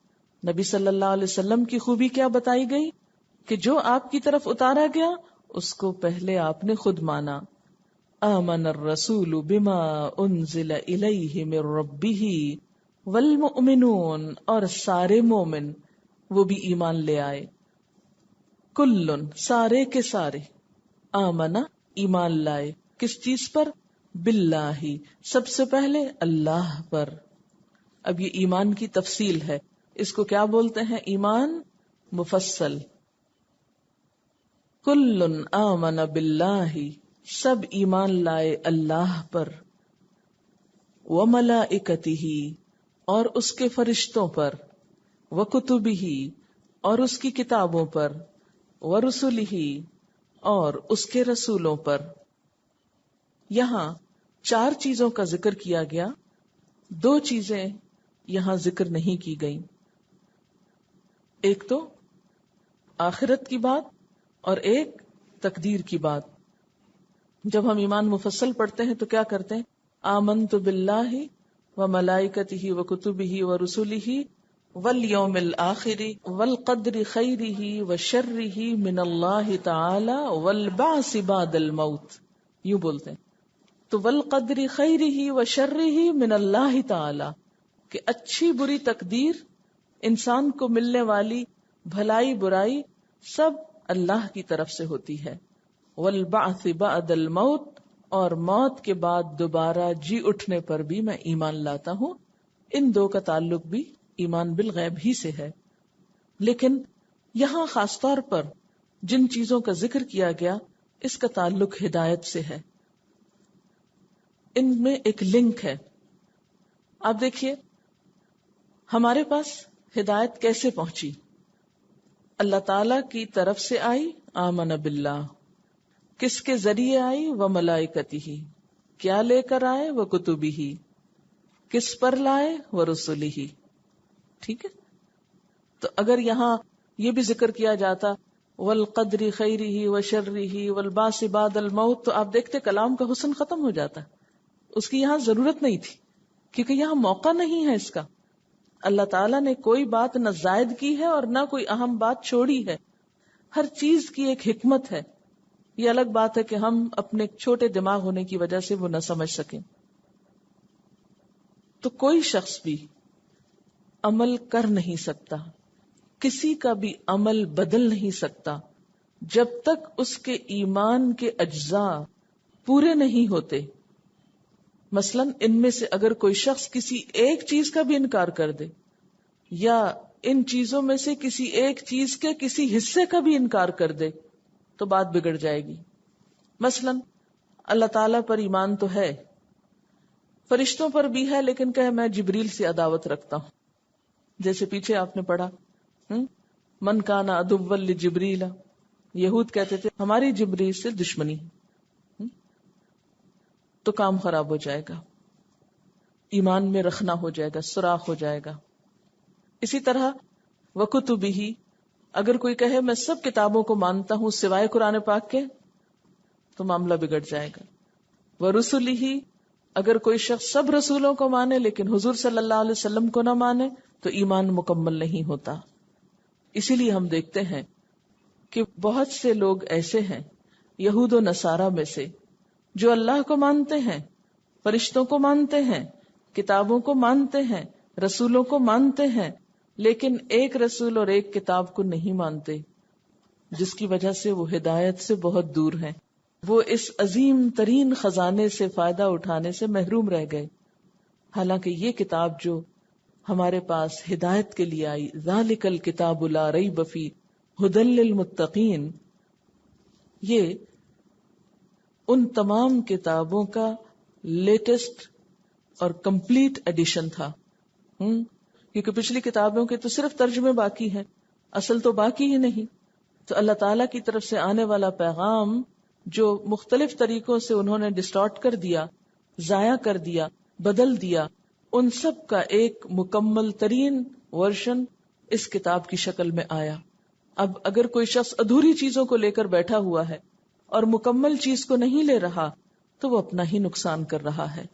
نبی صلی اللہ علیہ وسلم کی خوبی کیا بتائی گئی کہ جو آپ کی طرف اتارا گیا اس کو پہلے آپ نے خود مانا. آمن الرسول بما انزل الیہ من ربہ والمؤمنون، اور سارے مومن وہ بھی ایمان لے آئے. کلن، سارے کے سارے، آمنا ایمان لائے. کس چیز پر؟ باللہ، سب سے پہلے اللہ پر. اب یہ ایمان کی تفصیل ہے، اس کو کیا بولتے ہیں؟ ایمان مفصل. کلن آمن باللہ، سب ایمان لائے اللہ پر. وملائکتہ، اور اس کے فرشتوں پر. وکتبہ، اور اس کی کتابوں پر. ورسلہ، اور اس کے رسولوں پر. یہاں 4 چیزوں کا ذکر کیا گیا، 2 چیزیں یہاں ذکر نہیں کی گئیں. ایک تو آخرت کی بات اور ایک تقدیر کی بات. جب ہم ایمان مفصل پڑھتے ہیں تو کیا کرتے ہیں؟ آمنت باللہ و ملائکتہ و کتبہ و رسلہ والیوم الآخر والقدر خیرہ و شرہ من اللہ تعالی والبعث بعد الموت. یوں بولتے ہیں تو والقدر خیرہ و شرہ من اللہ تعالی، کہ اچھی بری تقدیر، انسان کو ملنے والی بھلائی برائی سب اللہ کی طرف سے ہوتی ہے. والبعث بعد الموت، اور موت کے بعد دوبارہ جی اٹھنے پر بھی میں ایمان لاتا ہوں. ان دو کا تعلق بھی ایمان بالغیب ہی سے ہے. لیکن یہاں خاص طور پر جن چیزوں کا ذکر کیا گیا اس کا تعلق ہدایت سے ہے. ان میں ایک لنک ہے. آپ دیکھیے ہمارے پاس ہدایت کیسے پہنچی؟ اللہ تعالی کی طرف سے آئی، آمن باللہ. کس کے ذریعے آئی؟ و ملائکتہ. کیا لے کر آئے؟ و کتبہ. کس پر لائے؟ و رسلہ. ٹھیک ہے. تو اگر یہاں یہ بھی ذکر کیا جاتا والقدر خیرہ و شرہ والبعث بعد الموت، تو آپ دیکھتے کلام کا حسن ختم ہو جاتا. اس کی یہاں ضرورت نہیں تھی، کیونکہ یہاں موقع نہیں ہے اس کا. اللہ تعالیٰ نے کوئی بات نہ زائد کی ہے اور نہ کوئی اہم بات چھوڑی ہے. ہر چیز کی ایک حکمت ہے. یہ الگ بات ہے کہ ہم اپنے چھوٹے دماغ ہونے کی وجہ سے وہ نہ سمجھ سکیں. تو کوئی شخص بھی عمل کر نہیں سکتا، کسی کا بھی عمل بدل نہیں سکتا جب تک اس کے ایمان کے اجزاء پورے نہیں ہوتے. مثلا ان میں سے اگر کوئی شخص کسی ایک چیز کا بھی انکار کر دے یا ان چیزوں میں سے کسی ایک چیز کے کسی حصے کا بھی انکار کر دے تو بات بگڑ جائے گی. مثلا اللہ تعالیٰ پر ایمان تو ہے، فرشتوں پر بھی ہے، لیکن کہ میں جبریل سے عداوت رکھتا ہوں. جیسے پیچھے آپ نے پڑھا من کان عدوا لجبریل، یہود کہتے تھے ہماری جبریل سے دشمنی ہے، تو کام خراب ہو جائے گا، ایمان میں رکھنا ہو جائے گا، سوراخ ہو جائے گا. اسی طرح وکتبہ، اگر کوئی کہے میں سب کتابوں کو مانتا ہوں سوائے قرآن پاک کے، تو معاملہ بگڑ جائے گا. ورسلہ، اگر کوئی شخص سب رسولوں کو مانے لیکن حضور صلی اللہ علیہ وسلم کو نہ مانے تو ایمان مکمل نہیں ہوتا. اسی لیے ہم دیکھتے ہیں کہ بہت سے لوگ ایسے ہیں یہود و نصارہ میں سے جو اللہ کو مانتے ہیں، فرشتوں کو مانتے ہیں، کتابوں کو مانتے ہیں، رسولوں کو مانتے ہیں، لیکن ایک رسول اور ایک کتاب کو نہیں مانتے، جس کی وجہ سے وہ ہدایت سے بہت دور ہیں. وہ اس عظیم ترین خزانے سے فائدہ اٹھانے سے محروم رہ گئے. حالانکہ یہ کتاب جو ہمارے پاس ہدایت کے لیے آئی، ذالک الکتاب لا ریب فیہ ھدی للمتقین، یہ ان تمام کتابوں کا لیٹسٹ اور کمپلیٹ ایڈیشن تھا. کیونکہ پچھلی کتابوں کے تو صرف ترجمے باقی ہیں، اصل تو باقی ہی نہیں. تو اللہ تعالیٰ کی طرف سے آنے والا پیغام جو مختلف طریقوں سے انہوں نے ڈسٹارٹ کر دیا، ضائع کر دیا، بدل دیا، ان سب کا ایک مکمل ترین ورژن اس کتاب کی شکل میں آیا. اب اگر کوئی شخص ادھوری چیزوں کو لے کر بیٹھا ہوا ہے اور مکمل چیز کو نہیں لے رہا تو وہ اپنا ہی نقصان کر رہا ہے.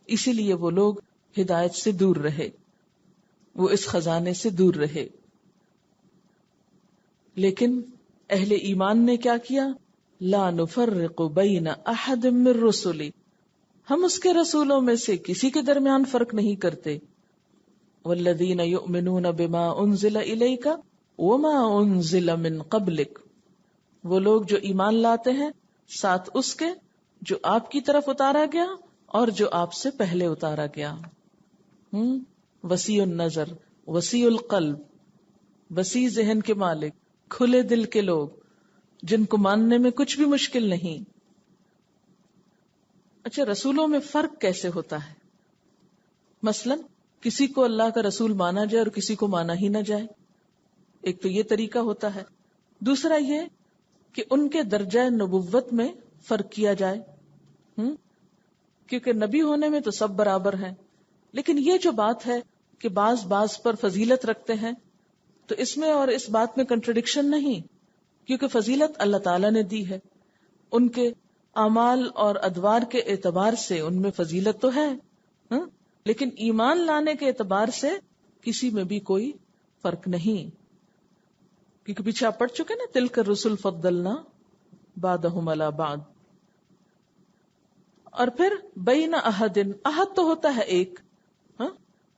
اسی لیے وہ لوگ ہدایت سے دور رہے، وہ اس خزانے سے دور رہے. لیکن اہل ایمان نے کیا کیا؟ لا نفرق بین احد من رسلی، ہم اس کے رسولوں میں سے کسی کے درمیان فرق نہیں کرتے. والذین یؤمنون بما انزل الیک وما انزل من قبلک، وہ لوگ جو ایمان لاتے ہیں ساتھ اس کے جو آپ کی طرف اتارا گیا اور جو آپ سے پہلے اتارا گیا. وسیع النظر، وسیع القلب، وسیع ذہن کے مالک، کھلے دل کے لوگ جن کو ماننے میں کچھ بھی مشکل نہیں. اچھا، رسولوں میں فرق کیسے ہوتا ہے؟ مثلا کسی کو اللہ کا رسول مانا جائے اور کسی کو مانا ہی نہ جائے. ایک تو یہ طریقہ ہوتا ہے. دوسرا یہ کہ ان کے درجہ نبوت میں فرق کیا جائے، کیونکہ نبی ہونے میں تو سب برابر ہیں. لیکن یہ جو بات ہے کہ بعض پر فضیلت رکھتے ہیں، تو اس میں اور اس بات میں کنٹرڈکشن نہیں. کیونکہ فضیلت اللہ تعالیٰ نے دی ہے. ان کے اعمال اور ادوار کے اعتبار سے ان میں فضیلت تو ہے، لیکن ایمان لانے کے اعتبار سے کسی میں بھی کوئی فرق نہیں. کیونکہ پیچھے آپ پڑھ چکے نا، تلک الرسل فضلنا بعضهم علی بعض. اور پھر بین احدن، احد تو ہوتا ہے ایک،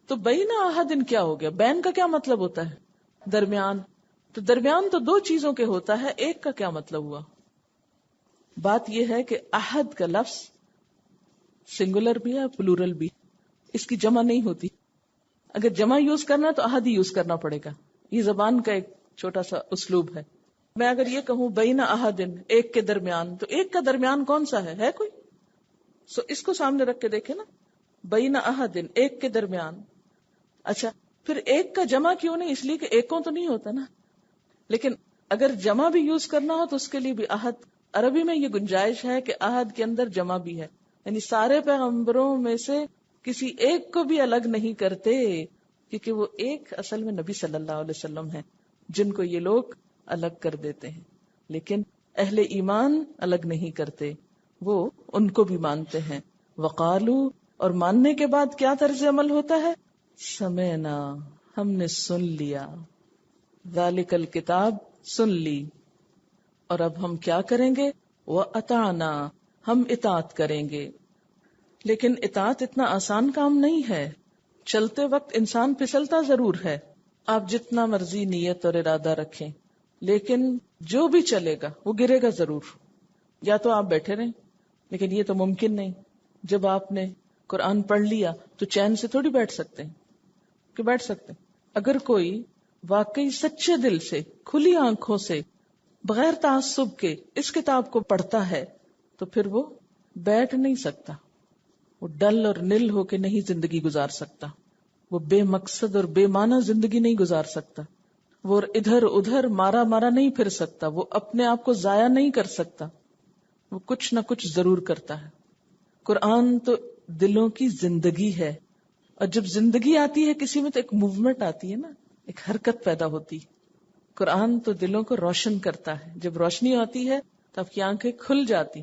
تو بین احدن کیا ہو گیا؟ بین کا کیا مطلب ہوتا ہے؟ درمیان. تو درمیان تو دو چیزوں کے ہوتا ہے، ایک کا کیا مطلب ہوا؟ بات یہ ہے کہ احد کا لفظ سنگولر بھی ہے پلورل بھی، اس کی جمع نہیں ہوتی. اگر جمع یوز کرنا ہے تو احد ہی یوز کرنا پڑے گا. یہ زبان کا ایک چھوٹا سا اسلوب ہے. میں اگر یہ کہوں بین احدن، ایک کے درمیان، تو ایک کا درمیان کون سا ہے کوئی؟ اس کو سامنے رکھ کے دیکھیں نا، بین احدن، ایک کے درمیان. اچھا پھر ایک کا جمع کیوں نہیں؟ اس لیے کہ ایکوں تو نہیں ہوتا نا. لیکن اگر جمع بھی یوز کرنا ہو تو اس کے لیے بھی احد. عربی میں یہ گنجائش ہے کہ احد کے اندر جمع بھی ہے، یعنی سارے پیغمبروں میں سے کسی ایک کو بھی الگ نہیں کرتے، کیونکہ وہ ایک اصل میں نبی صلی اللہ علیہ وسلم ہے جن کو یہ لوگ الگ کر دیتے ہیں. لیکن اہل ایمان الگ نہیں کرتے، وہ ان کو بھی مانتے ہیں. وقالو، اور ماننے کے بعد کیا طرز عمل ہوتا ہے؟ سمعنا، ہم نے سن لیا. ذالک الکتاب، سن لی. اور اب ہم کیا کریں گے؟ وَأَطَعْنَا، ہم اطاعت کریں گے. لیکن اطاعت اتنا آسان کام نہیں ہے. چلتے وقت انسان پھسلتا ضرور ہے، آپ جتنا مرضی نیت اور ارادہ رکھیں، لیکن جو بھی چلے گا وہ گرے گا ضرور. یا تو آپ بیٹھے رہیں، لیکن یہ تو ممکن نہیں. جب آپ نے قرآن پڑھ لیا تو چین سے تھوڑی بیٹھ سکتے ہیں کہ بیٹھ سکتے ہیں. اگر کوئی واقعی سچے دل سے، کھلی آنکھوں سے، بغیر تعصب کے اس کتاب کو پڑھتا ہے تو پھر وہ بیٹھ نہیں سکتا. وہ ڈل اور نل ہو کے نہیں زندگی گزار سکتا. وہ بے مقصد اور بے معنی زندگی نہیں گزار سکتا. وہ ادھر ادھر مارا مارا نہیں پھر سکتا. وہ اپنے آپ کو ضائع نہیں کر سکتا. وہ کچھ نہ کچھ ضرور کرتا ہے. قرآن تو دلوں کی زندگی ہے، اور جب زندگی آتی ہے کسی میں تو ایک موومنٹ آتی ہے نا، ایک حرکت پیدا ہوتی. قرآن تو دلوں کو روشن کرتا ہے. جب روشنی آتی ہے تو آپ کی آنکھیں کھل جاتی،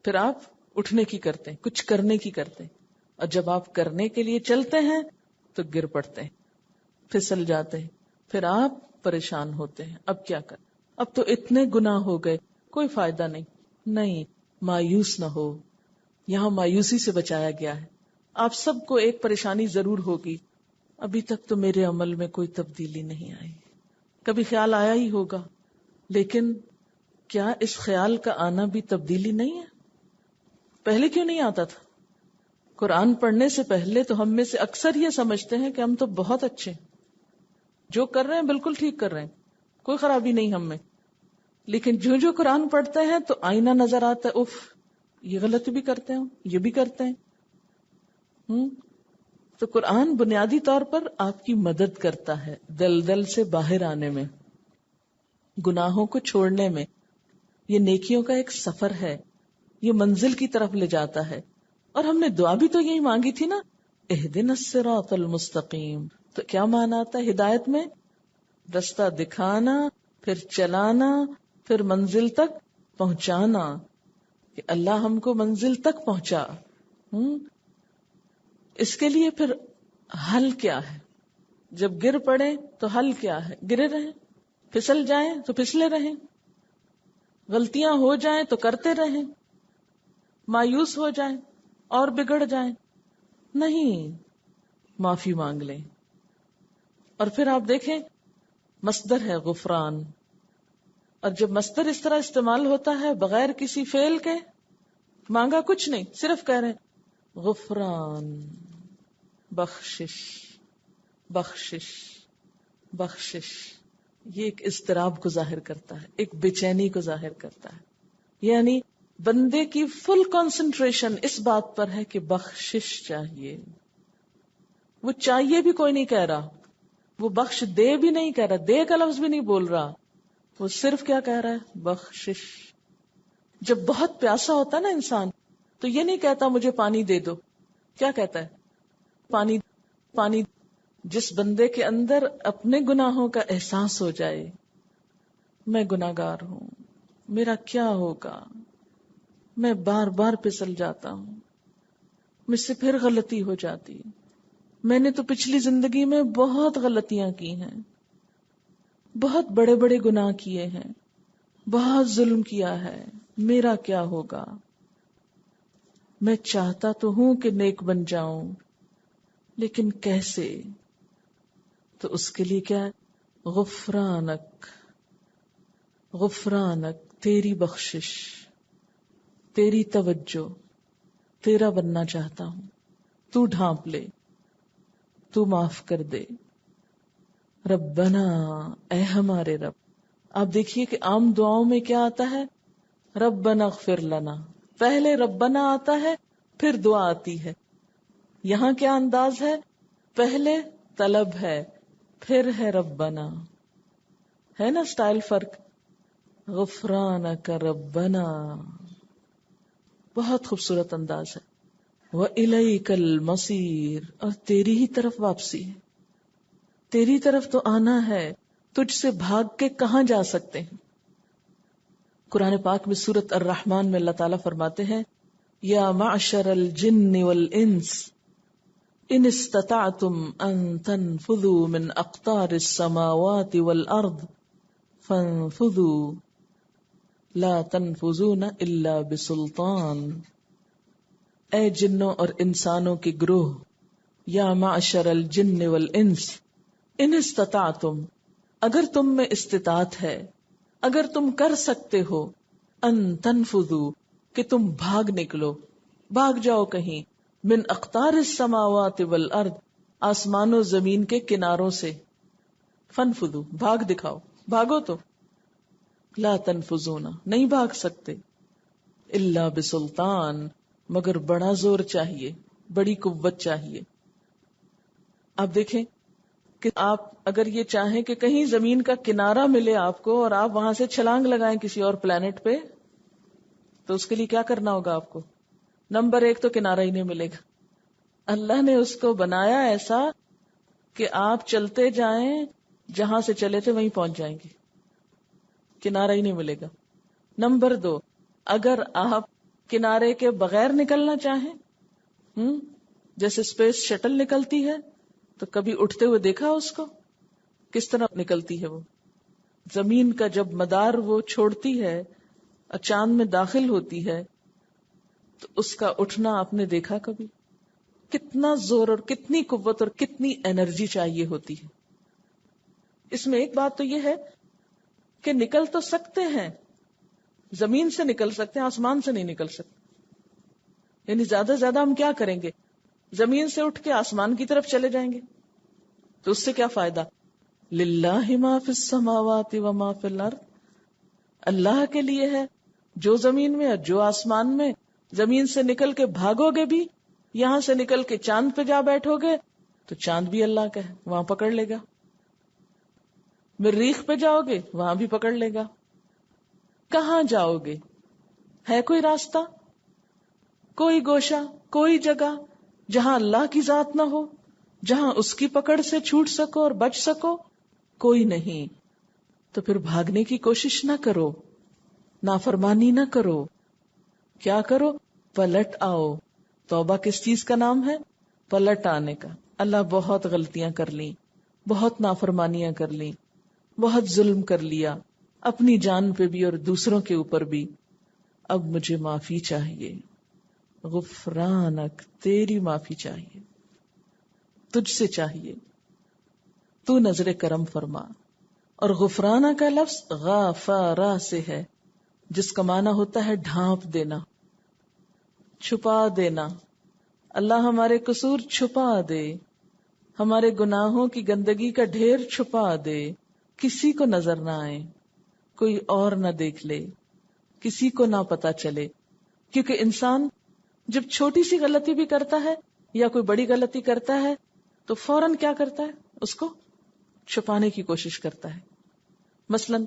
پھر آپ اٹھنے کی کرتے ہیں، کچھ کرنے کی کرتے ہیں. اور جب آپ کرنے کے لیے چلتے ہیں تو گر پڑتے ہیں، پھسل جاتے ہیں، پھر آپ پریشان ہوتے ہیں. اب کیا کر؟ اب تو اتنے گناہ ہو گئے، کوئی فائدہ نہیں. نہیں، مایوس نہ ہو. یہاں مایوسی سے بچایا گیا ہے. آپ سب کو ایک پریشانی ضرور ہوگی، ابھی تک تو میرے عمل میں کوئی تبدیلی نہیں آئی. کبھی خیال آیا ہی ہوگا، لیکن کیا اس خیال کا آنا بھی تبدیلی نہیں ہے؟ پہلے کیوں نہیں آتا تھا؟ قرآن پڑھنے سے پہلے تو ہم میں سے اکثر یہ سمجھتے ہیں کہ ہم تو بہت اچھے ہیں، جو کر رہے ہیں بالکل ٹھیک کر رہے ہیں، کوئی خرابی نہیں ہم میں. لیکن جو قرآن پڑھتے ہیں تو آئینہ نظر آتا ہے، اف یہ غلط بھی کرتے ہیں، یہ بھی کرتے ہیں. تو قرآن بنیادی طور پر آپ کی مدد کرتا ہے دلدل سے باہر آنے میں، گناہوں کو چھوڑنے میں. یہ نیکیوں کا ایک سفر ہے، یہ منزل کی طرف لے جاتا ہے. اور ہم نے دعا بھی تو یہی مانگی تھی نا، اہدنا الصراط المستقیم. تو کیا معنی آتا ہے ہدایت میں؟ رستہ دکھانا، پھر چلانا، پھر منزل تک پہنچانا. کہ اللہ ہم کو منزل تک پہنچا. اس کے لیے پھر حل کیا ہے؟ جب گر پڑے تو حل کیا ہے؟ گرے رہیں، پھسل جائیں تو پھسلے رہیں، غلطیاں ہو جائیں تو کرتے رہیں، مایوس ہو جائیں اور بگڑ جائیں نہیں، معافی مانگ لیں. اور پھر آپ دیکھیں مصدر ہے غفران. اور جب مصدر اس طرح استعمال ہوتا ہے بغیر کسی فعل کے، مانگا کچھ نہیں، صرف کہہ رہے ہیں غفران، بخشش بخشش بخشش. یہ ایک اضطراب کو ظاہر کرتا ہے، ایک بے چینی کو ظاہر کرتا ہے. یعنی بندے کی فل کنسنٹریشن اس بات پر ہے کہ بخشش چاہیے. وہ چاہیے بھی کوئی نہیں کہہ رہا، وہ بخش دے بھی نہیں کہہ رہا، دے کا لفظ بھی نہیں بول رہا، وہ صرف کیا کہہ رہا ہے؟ بخشش. جب بہت پیاسا ہوتا ہے نا انسان تو یہ نہیں کہتا مجھے پانی دے دو، کیا کہتا ہے؟ پانی. پانی. جس بندے کے اندر اپنے گناہوں کا احساس ہو جائے، میں گناہگار ہوں، میرا کیا ہوگا، میں بار بار پھسل جاتا ہوں، مجھ سے پھر غلطی ہو جاتی، میں نے تو پچھلی زندگی میں بہت غلطیاں کی ہیں، بہت بڑے بڑے گناہ کیے ہیں، بہت ظلم کیا ہے، میرا کیا ہوگا، میں چاہتا تو ہوں کہ نیک بن جاؤں، لیکن کیسے؟ تو اس کے لیے کیا ہے؟ غفرانک، غفرانک، تیری بخشش، تیری توجہ، تیرا بننا چاہتا ہوں، تو ڈھانپ لے، تو معاف کر دے۔ ربنا، اے ہمارے رب۔ آپ دیکھیے کہ عام دعاؤں میں کیا آتا ہے؟ ربنا اغفر لنا، پہلے ربنا آتا ہے پھر دعا آتی ہے۔ یہاں کیا انداز ہے؟ پہلے طلب ہے پھر ہے ربنا، ہے نا سٹائل فرق؟ غفرانک ربنا، بہت خوبصورت انداز ہے۔ وَإِلَيْكَ الْمَصِيرُ، اور تیری ہی طرف واپسی ہے، تیری طرف تو آنا ہے، تجھ سے بھاگ کے کہاں جا سکتے ہیں؟ قرآن پاک میں سورۃ الرحمن میں اللہ تعالیٰ فرماتے ہیں یا معشر الجن والانس ان استطعتم ان تنفذوا من اقطار السماوات والارض فانفذوا لا تنفذون الا بسلطان۔ اے جنوں اور انسانوں کے گروہ، یا معشر الجن والانس ان استطعتم، اگر تم میں استطاعت ہے، اگر تم کر سکتے ہو، ان تنفذوا، کہ تم بھاگ نکلو، بھاگ جاؤ کہیں، من اقطار السماوات والارض، آسمان و زمین کے کناروں سے، فانفذوا، بھاگ دکھاؤ، بھاگو تو، لا تنفذون، نہیں بھاگ سکتے، الا بسلطان، مگر بڑا زور چاہیے، بڑی قوت چاہیے۔ آپ دیکھیں کہ آپ اگر یہ چاہیں کہ کہیں زمین کا کنارہ ملے آپ کو اور آپ وہاں سے چھلانگ لگائیں کسی اور پلانٹ پہ، تو اس کے لیے کیا کرنا ہوگا آپ کو؟ نمبر 1 تو کنارہ ہی نہیں ملے گا۔ اللہ نے اس کو بنایا ایسا کہ آپ چلتے جائیں، جہاں سے چلے تھے وہیں پہنچ جائیں گے، کنارہ ہی نہیں ملے گا۔ نمبر 2، اگر آپ کنارے کے بغیر نکلنا چاہیں، جیسے اسپیس شٹل نکلتی ہے، تو کبھی اٹھتے ہوئے دیکھا اس کو کس طرح نکلتی ہے؟ وہ زمین کا جب مدار وہ چھوڑتی ہے اور چاند میں داخل ہوتی ہے تو اس کا اٹھنا آپ نے دیکھا کبھی؟ کتنا زور اور کتنی قوت اور کتنی انرجی چاہیے ہوتی ہے۔ اس میں ایک بات تو یہ ہے کہ نکل تو سکتے ہیں، زمین سے نکل سکتے ہیں، آسمان سے نہیں نکل سکتے۔ یعنی زیادہ سے زیادہ ہم کیا کریں گے؟ زمین سے اٹھ کے آسمان کی طرف چلے جائیں گے، تو اس سے کیا فائدہ؟ للہ ما فی السماوات وما فی الارض، اللہ کے لیے ہے جو زمین میں اور جو آسمان میں۔ زمین سے نکل کے بھاگو گے بھی، یہاں سے نکل کے چاند پہ جا بیٹھو گے تو چاند بھی اللہ کا ہے، وہاں پکڑ لے گا۔ مریخ پہ جاؤ گے وہاں بھی پکڑ لے گا۔ کہاں جاؤ گے؟ ہے کوئی راستہ، کوئی گوشہ، کوئی جگہ جہاں اللہ کی ذات نہ ہو، جہاں اس کی پکڑ سے چھوٹ سکو اور بچ سکو؟ کوئی نہیں۔ تو پھر بھاگنے کی کوشش نہ کرو، نافرمانی نہ کرو، کیا کرو؟ پلٹ آؤ۔ توبہ کس چیز کا نام ہے؟ پلٹ آنے کا۔ اللہ بہت غلطیاں کر لیں، بہت نافرمانیاں کر لیں، بہت ظلم کر لیا، اپنی جان پہ بھی اور دوسروں کے اوپر بھی، اب مجھے معافی چاہیے۔ غفرانک، تیری معافی چاہیے، تجھ سے چاہیے، تو نظر کرم فرما۔ اور غفرانہ کا لفظ غافارہ سے ہے، جس کا معنی ہوتا ہے ڈھانپ دینا، چھپا دینا۔ اللہ ہمارے قصور چھپا دے، ہمارے گناہوں کی گندگی کا ڈھیر چھپا دے، کسی کو نظر نہ آئے، کوئی اور نہ دیکھ لے، کسی کو نہ پتا چلے۔ کیونکہ انسان جب چھوٹی سی غلطی بھی کرتا ہے یا کوئی بڑی غلطی کرتا ہے تو فوراً کیا کرتا ہے؟ اس کو چھپانے کی کوشش کرتا ہے۔ مثلا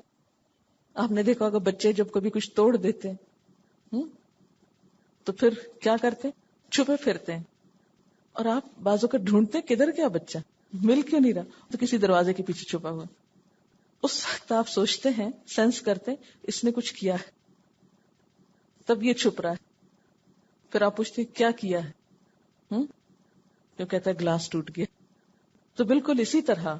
آپ نے دیکھا ہوگا بچے جب کبھی کچھ توڑ دیتے ہیں تو پھر کیا کرتے؟ چھپے پھرتے ہیں، اور آپ بازو کا ڈھونڈتے کدھر گیا بچہ، مل کیوں نہیں رہا؟ تو کسی دروازے کے پیچھے چھپا ہوا۔ اس وقت آپ سوچتے ہیں، سینس کرتے ہیں اس نے کچھ کیا ہے، تب یہ چھپ رہا ہے. پھر آپ پوچھتے ہیں کیا کیا ہے، جو کہتا ہے گلاس ٹوٹ گیا. تو بالکل اسی طرح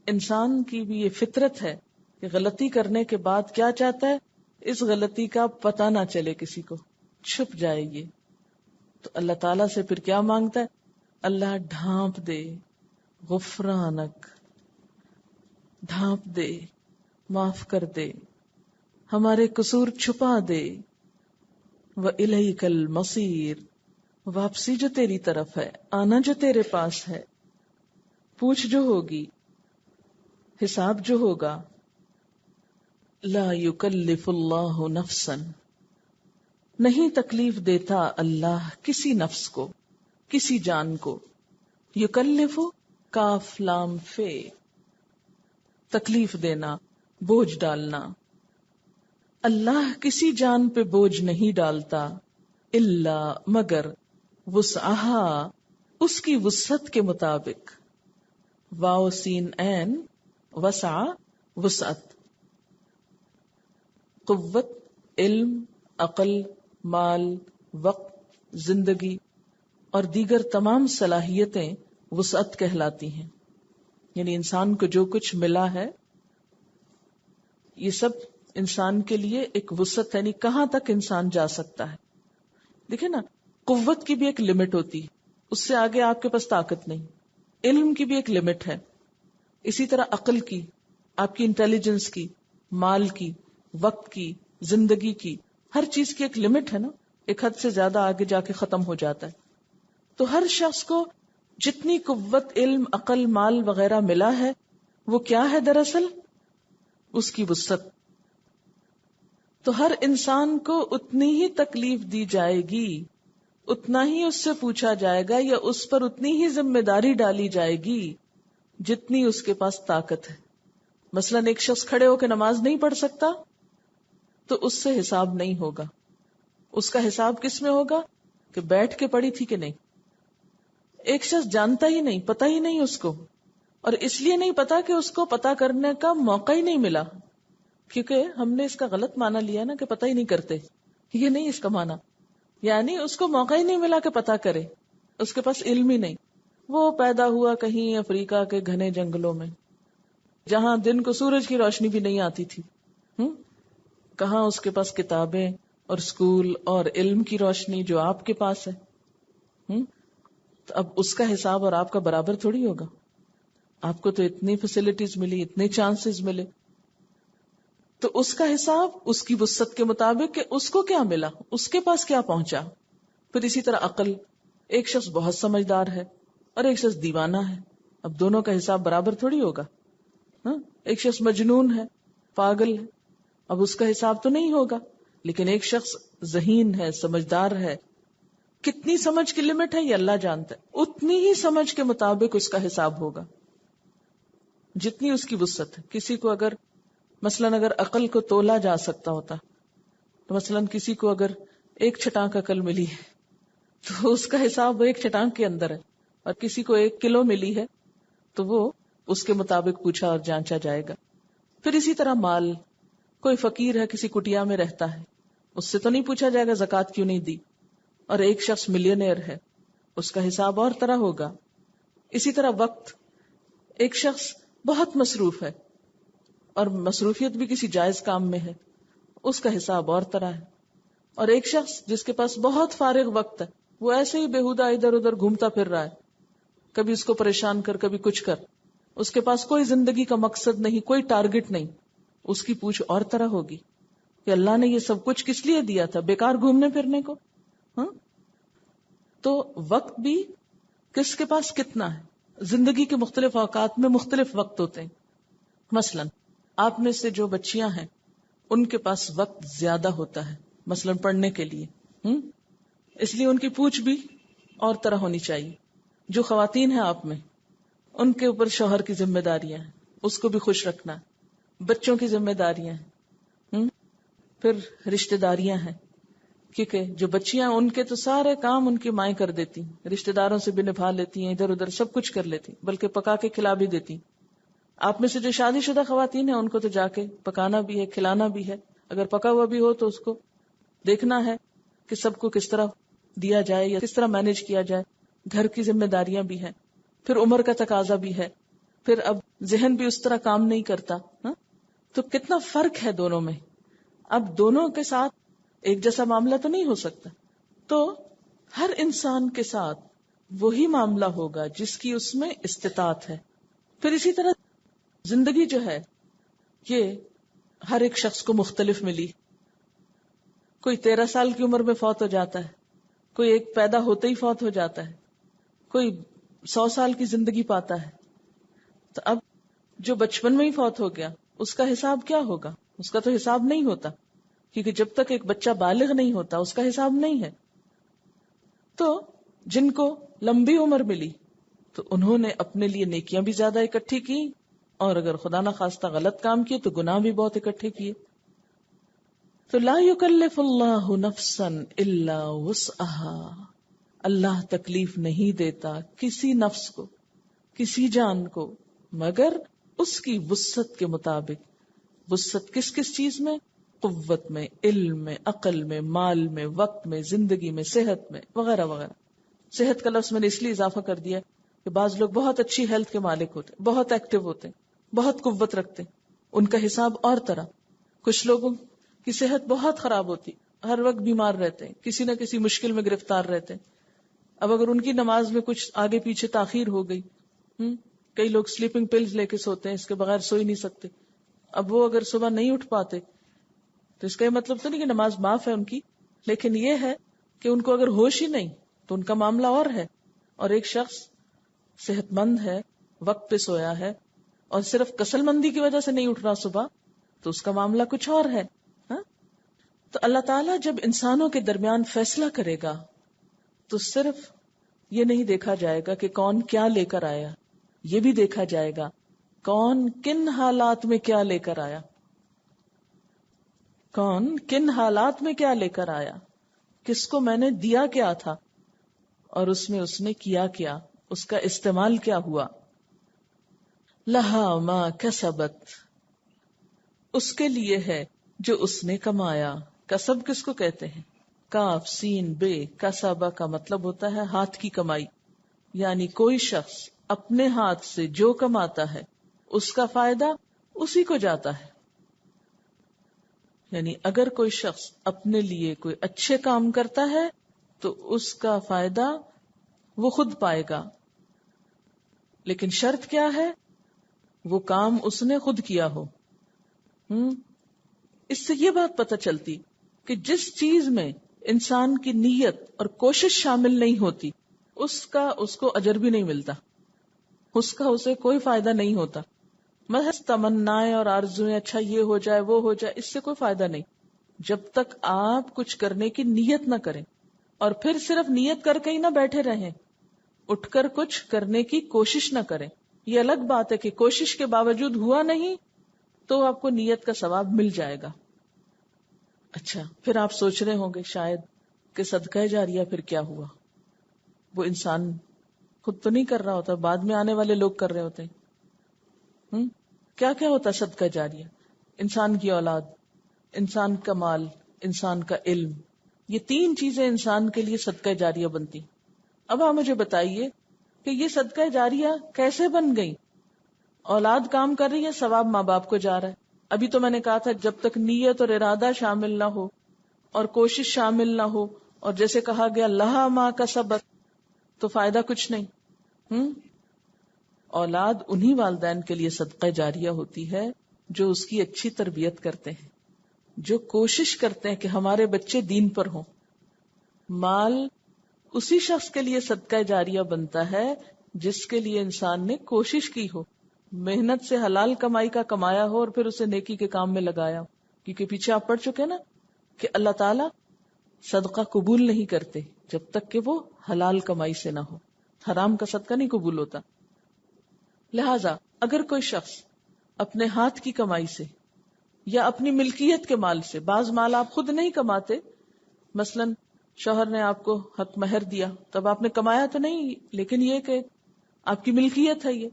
انسان کی بھی یہ فطرت ہے کہ غلطی کرنے کے بعد کیا چاہتا ہے، اس غلطی کا پتہ نہ چلے کسی کو، چھپ جائے یہ. تو اللہ تعالیٰ سے پھر کیا مانگتا ہے؟ اللہ ڈھانپ دے، غفرانک، ڈھانپ دے، معاف کر دے، ہمارے قصور چھپا دے. وَإِلَيْكَ الْمَصِيرُ، واپسی جو تیری طرف ہے، آنا جو تیرے پاس ہے، پوچھ جو ہوگی، حساب جو ہوگا. لا يكلف اللہ نفسا، نہیں تکلیف دیتا اللہ کسی نفس کو، کسی جان کو. یکلف، کاف لام فے، تکلیف دینا، بوجھ ڈالنا. اللہ کسی جان پہ بوجھ نہیں ڈالتا، الا مگر، وسعہا، اس کی وسعت کے مطابق. واو سین عین، وسع، وسعت. قوت، علم، عقل، مال، وقت، زندگی اور دیگر تمام صلاحیتیں وسعت کہلاتی ہیں. یعنی انسان کو جو کچھ ملا ہے یہ سب انسان کے لیے ایک وسعت ہے، یعنی کہاں تک انسان جا سکتا ہے. دیکھیں نا، قوت کی بھی ایک لمٹ ہوتی ہے، اس سے آگے آپ کے پاس طاقت نہیں. علم کی بھی ایک لمٹ ہے، اسی طرح عقل کی، آپ کی انٹیلیجنس کی، مال کی، وقت کی، زندگی کی، ہر چیز کی ایک لمٹ ہے نا. ایک حد سے زیادہ آگے جا کے ختم ہو جاتا ہے. تو ہر شخص کو جتنی قوت، علم، عقل، مال وغیرہ ملا ہے وہ کیا ہے دراصل؟ اس کی وسعت. تو ہر انسان کو اتنی ہی تکلیف دی جائے گی، اتنا ہی اس سے پوچھا جائے گا، یا اس پر اتنی ہی ذمہ داری ڈالی جائے گی جتنی اس کے پاس طاقت ہے. مثلاً ایک شخص کھڑے ہو کے نماز نہیں پڑھ سکتا تو اس سے حساب نہیں ہوگا. اس کا حساب کس میں ہوگا کہ بیٹھ کے پڑھی تھی کہ نہیں. ایک شخص جانتا ہی نہیں، پتہ ہی نہیں اس کو، اور اس لیے نہیں پتا کہ اس کو پتا کرنے کا موقع ہی نہیں ملا، کیونکہ ہم نے اس کا غلط معنی لیا نا کہ پتہ ہی نہیں کرتے. یہ نہیں اس کا معنی، یعنی اس کو موقع ہی نہیں ملا کہ پتا کرے، اس کے پاس علم ہی نہیں. وہ پیدا ہوا کہیں افریقہ کے گھنے جنگلوں میں، جہاں دن کو سورج کی روشنی بھی نہیں آتی تھی. کہاں اس کے پاس کتابیں اور اسکول اور علم کی روشنی جو آپ کے پاس ہے. تو اب اس کا حساب اور آپ کا برابر تھوڑی ہوگا. آپ کو تو اتنی فیسلٹیز ملی، اتنے چانسز ملے، تو اس کا حساب اس کی وسعت کے مطابق کہ اس کو کیا ملا، اس کے پاس کیا پہنچا. پھر اسی طرح عقل، ایک شخص بہت سمجھدار ہے اور ایک شخص دیوانہ ہے، اب دونوں کا حساب برابر تھوڑی ہوگا. ایک شخص مجنون ہے، پاگل ہے، اب اس کا حساب تو نہیں ہوگا. لیکن ایک شخص ذہین ہے، سمجھدار ہے. کتنی سمجھ کی لمٹ ہے یہ اللہ جانتا ہے، اتنی ہی سمجھ کے مطابق اس کا حساب ہوگا جتنی اس کی وسعت ہے. کسی کو اگر اگر عقل کو تولا جا سکتا ہوتا تو مثلاً کسی کو اگر ایک چھٹانک عقل ملی ہے تو اس کا حساب ایک چھٹانک کے اندر ہے، اور کسی کو 1 کلو ملی ہے تو وہ اس کے مطابق پوچھا اور جانچا جائے گا. پھر اسی طرح مال، کوئی فقیر ہے کسی کٹیا میں رہتا ہے، اس سے تو نہیں پوچھا جائے گا زکوٰۃ کیوں نہیں دی. اور ایک شخص ملینئر ہے، اس کا حساب اور طرح ہوگا. اسی طرح وقت، ایک شخص بہت مصروف ہے اور مصروفیت بھی کسی جائز کام میں ہے، اس کا حساب اور طرح ہے. اور ایک شخص جس کے پاس بہت فارغ وقت ہے، وہ ایسے ہی بےہودہ ادھر ادھر گھومتا پھر رہا ہے، کبھی اس کو پریشان کر، کبھی کچھ کر، اس کے پاس کوئی زندگی کا مقصد نہیں، کوئی ٹارگٹ نہیں، اس کی پوچھ اور طرح ہوگی کہ اللہ نے یہ سب کچھ کس لیے دیا تھا، بیکار گھومنے پھرنے کو. تو وقت بھی کس کے پاس کتنا ہے. زندگی کے مختلف اوقات میں مختلف وقت ہوتے ہیں. مثلا آپ میں سے جو بچیاں ہیں ان کے پاس وقت زیادہ ہوتا ہے مثلا پڑھنے کے لیے، اس لیے ان کی پوچھ بھی اور طرح ہونی چاہیے. جو خواتین ہیں آپ میں، ان کے اوپر شوہر کی ذمہ داریاں ہیں، اس کو بھی خوش رکھنا، بچوں کی ذمہ داریاں ہیں، پھر رشتہ داریاں ہیں، کیونکہ جو بچیاں ان کے تو سارے کام ان کی مائیں کر دیتی، رشتہ داروں سے بھی نبھا لیتی ہیں، ادھر ادھر سب کچھ کر لیتی، بلکہ پکا کے کھلا بھی دیتی. آپ میں سے جو شادی شدہ خواتین ہیں ان کو تو جا کے پکانا بھی ہے، کھلانا بھی ہے، اگر پکا ہوا بھی ہو تو اس کو دیکھنا ہے کہ سب کو کس طرح دیا جائے یا کس طرح مینج کیا جائے. گھر کی ذمہ داریاں بھی ہیں، پھر عمر کا تقاضا بھی ہے، پھر اب ذہن بھی اس طرح کام نہیں کرتا. تو کتنا فرق ہے دونوں میں. اب دونوں کے ساتھ ایک جیسا معاملہ تو نہیں ہو سکتا. تو ہر انسان کے ساتھ وہی معاملہ ہوگا جس کی اس میں استطاعت ہے. پھر اسی طرح زندگی جو ہے یہ ہر ایک شخص کو مختلف ملی. کوئی 13 سال کی عمر میں فوت ہو جاتا ہے، کوئی ایک پیدا ہوتے ہی فوت ہو جاتا ہے، کوئی 100 سال کی زندگی پاتا ہے. تو اب جو بچپن میں ہی فوت ہو گیا اس کا حساب کیا ہوگا؟ اس کا تو حساب نہیں ہوتا، کیونکہ جب تک ایک بچہ بالغ نہیں ہوتا اس کا حساب نہیں ہے. تو جن کو لمبی عمر ملی تو انہوں نے اپنے لیے نیکیاں بھی زیادہ اکٹھی کی، اور اگر خدا نہ خواستہ غلط کام کیے تو گناہ بھی بہت اکٹھے کیے. تو لا یکلف اللہ نفسا الا وسعها، اللہ تکلیف نہیں دیتا کسی نفس کو، کسی جان کو، مگر اس کی وسعت کے مطابق. وسعت کس کس چیز میں؟ قوت میں، علم میں، عقل میں، مال میں، وقت میں، زندگی میں، صحت میں، وغیرہ وغیرہ. صحت کا لفظ میں نے اس لیے اضافہ کر دیا کہ بعض لوگ بہت اچھی ہیلتھ کے مالک ہوتے، بہت ایکٹیو ہوتے، بہت قوت رکھتے، ان کا حساب اور طرح. کچھ لوگوں کی صحت بہت خراب ہوتی، ہر وقت بیمار رہتے ہیں، کسی نہ کسی مشکل میں گرفتار رہتے ہیں. اب اگر ان کی نماز میں کچھ آگے پیچھے تاخیر ہو گئی، کئی لوگ سلیپنگ پلز لے کے سوتے ہیں، اس کے بغیر سو ہی نہیں سکتے. اب وہ اگر صبح نہیں اٹھ پاتے تو اس کا یہ مطلب تو نہیں کہ نماز معاف ہے ان کی، لیکن یہ ہے کہ ان کو اگر ہوش ہی نہیں تو ان کا معاملہ اور ہے. اور ایک شخص صحت مند ہے، وقت پہ سویا ہے، اور صرف کسل مندی کی وجہ سے نہیں اٹھ رہا صبح، تو اس کا معاملہ کچھ اور ہے. تو اللہ تعالیٰ جب انسانوں کے درمیان فیصلہ کرے گا تو صرف یہ نہیں دیکھا جائے گا کہ کون کیا لے کر آیا، یہ بھی دیکھا جائے گا کون کن حالات میں کیا لے کر آیا. کون کن حالات میں کیا لے کر آیا، کس کو میں نے دیا کیا تھا، اور اس میں اس نے کیا کیا، اس کا استعمال کیا ہوا. لہا ما کسبت، اس کے لیے ہے جو اس نے کمایا. کسب کس کو کہتے ہیں؟ کاف سین بے، کسبہ کا مطلب ہوتا ہے ہاتھ کی کمائی. یعنی کوئی شخص اپنے ہاتھ سے جو کماتا ہے اس کا فائدہ اسی کو جاتا ہے. یعنی اگر کوئی شخص اپنے لیے کوئی اچھے کام کرتا ہے تو اس کا فائدہ وہ خود پائے گا، لیکن شرط کیا ہے؟ وہ کام اس نے خود کیا ہو. اس سے یہ بات پتہ چلتی کہ جس چیز میں انسان کی نیت اور کوشش شامل نہیں ہوتی اس کو اجر بھی نہیں ملتا، اسے کوئی فائدہ نہیں ہوتا. محض تمنائیں اور آرزویں، اچھا یہ ہو جائے وہ ہو جائے، اس سے کوئی فائدہ نہیں جب تک آپ کچھ کرنے کی نیت نہ کریں. اور پھر صرف نیت کر کے ہی نہ بیٹھے رہیں، اٹھ کر کچھ کرنے کی کوشش نہ کریں. یہ الگ بات ہے کہ کوشش کے باوجود ہوا نہیں تو آپ کو نیت کا ثواب مل جائے گا. اچھا، پھر آپ سوچ رہے ہوں گے شاید کہ صدقہ جاریہ پھر کیا ہوا؟ وہ انسان خود تو نہیں کر رہا ہوتا، بعد میں آنے والے لوگ کر رہے ہوتے ہیں. کیا کیا ہوتا صدقہ جاریہ؟ انسان کی اولاد، انسان کا مال، انسان کا علم، یہ 3 چیزیں انسان کے لیے صدقہ جاریہ بنتی. اب آپ مجھے بتائیے کہ یہ صدقہ جاریہ کیسے بن گئی؟ اولاد کام کر رہی ہے، ثواب ماں باپ کو جا رہا ہے. ابھی تو میں نے کہا تھا جب تک نیت اور ارادہ شامل نہ ہو اور کوشش شامل نہ ہو، اور جیسے کہا گیا لہا ما کسبت، تو فائدہ کچھ نہیں. اولاد انہی والدین کے لیے صدقہ جاریہ ہوتی ہے جو اس کی اچھی تربیت کرتے ہیں، جو کوشش کرتے ہیں کہ ہمارے بچے دین پر ہوں. مال اسی شخص کے لیے صدقہ جاریہ بنتا ہے جس کے لیے انسان نے کوشش کی ہو، محنت سے حلال کمائی کا کمایا ہو اور پھر اسے نیکی کے کام میں لگایا ہو. کیونکہ پیچھے آپ پڑھ چکے نا کہ اللہ تعالیٰ صدقہ قبول نہیں کرتے جب تک کہ وہ حلال کمائی سے نہ ہو. حرام کا صدقہ نہیں قبول ہوتا. لہذا اگر کوئی شخص اپنے ہاتھ کی کمائی سے یا اپنی ملکیت کے مال سے، بعض مال آپ خود نہیں کماتے، مثلا شوہر نے آپ کو حق مہر دیا، تب آپ نے کمایا تو نہیں، لیکن یہ کہ آپ کی ملکیت ہے، یہ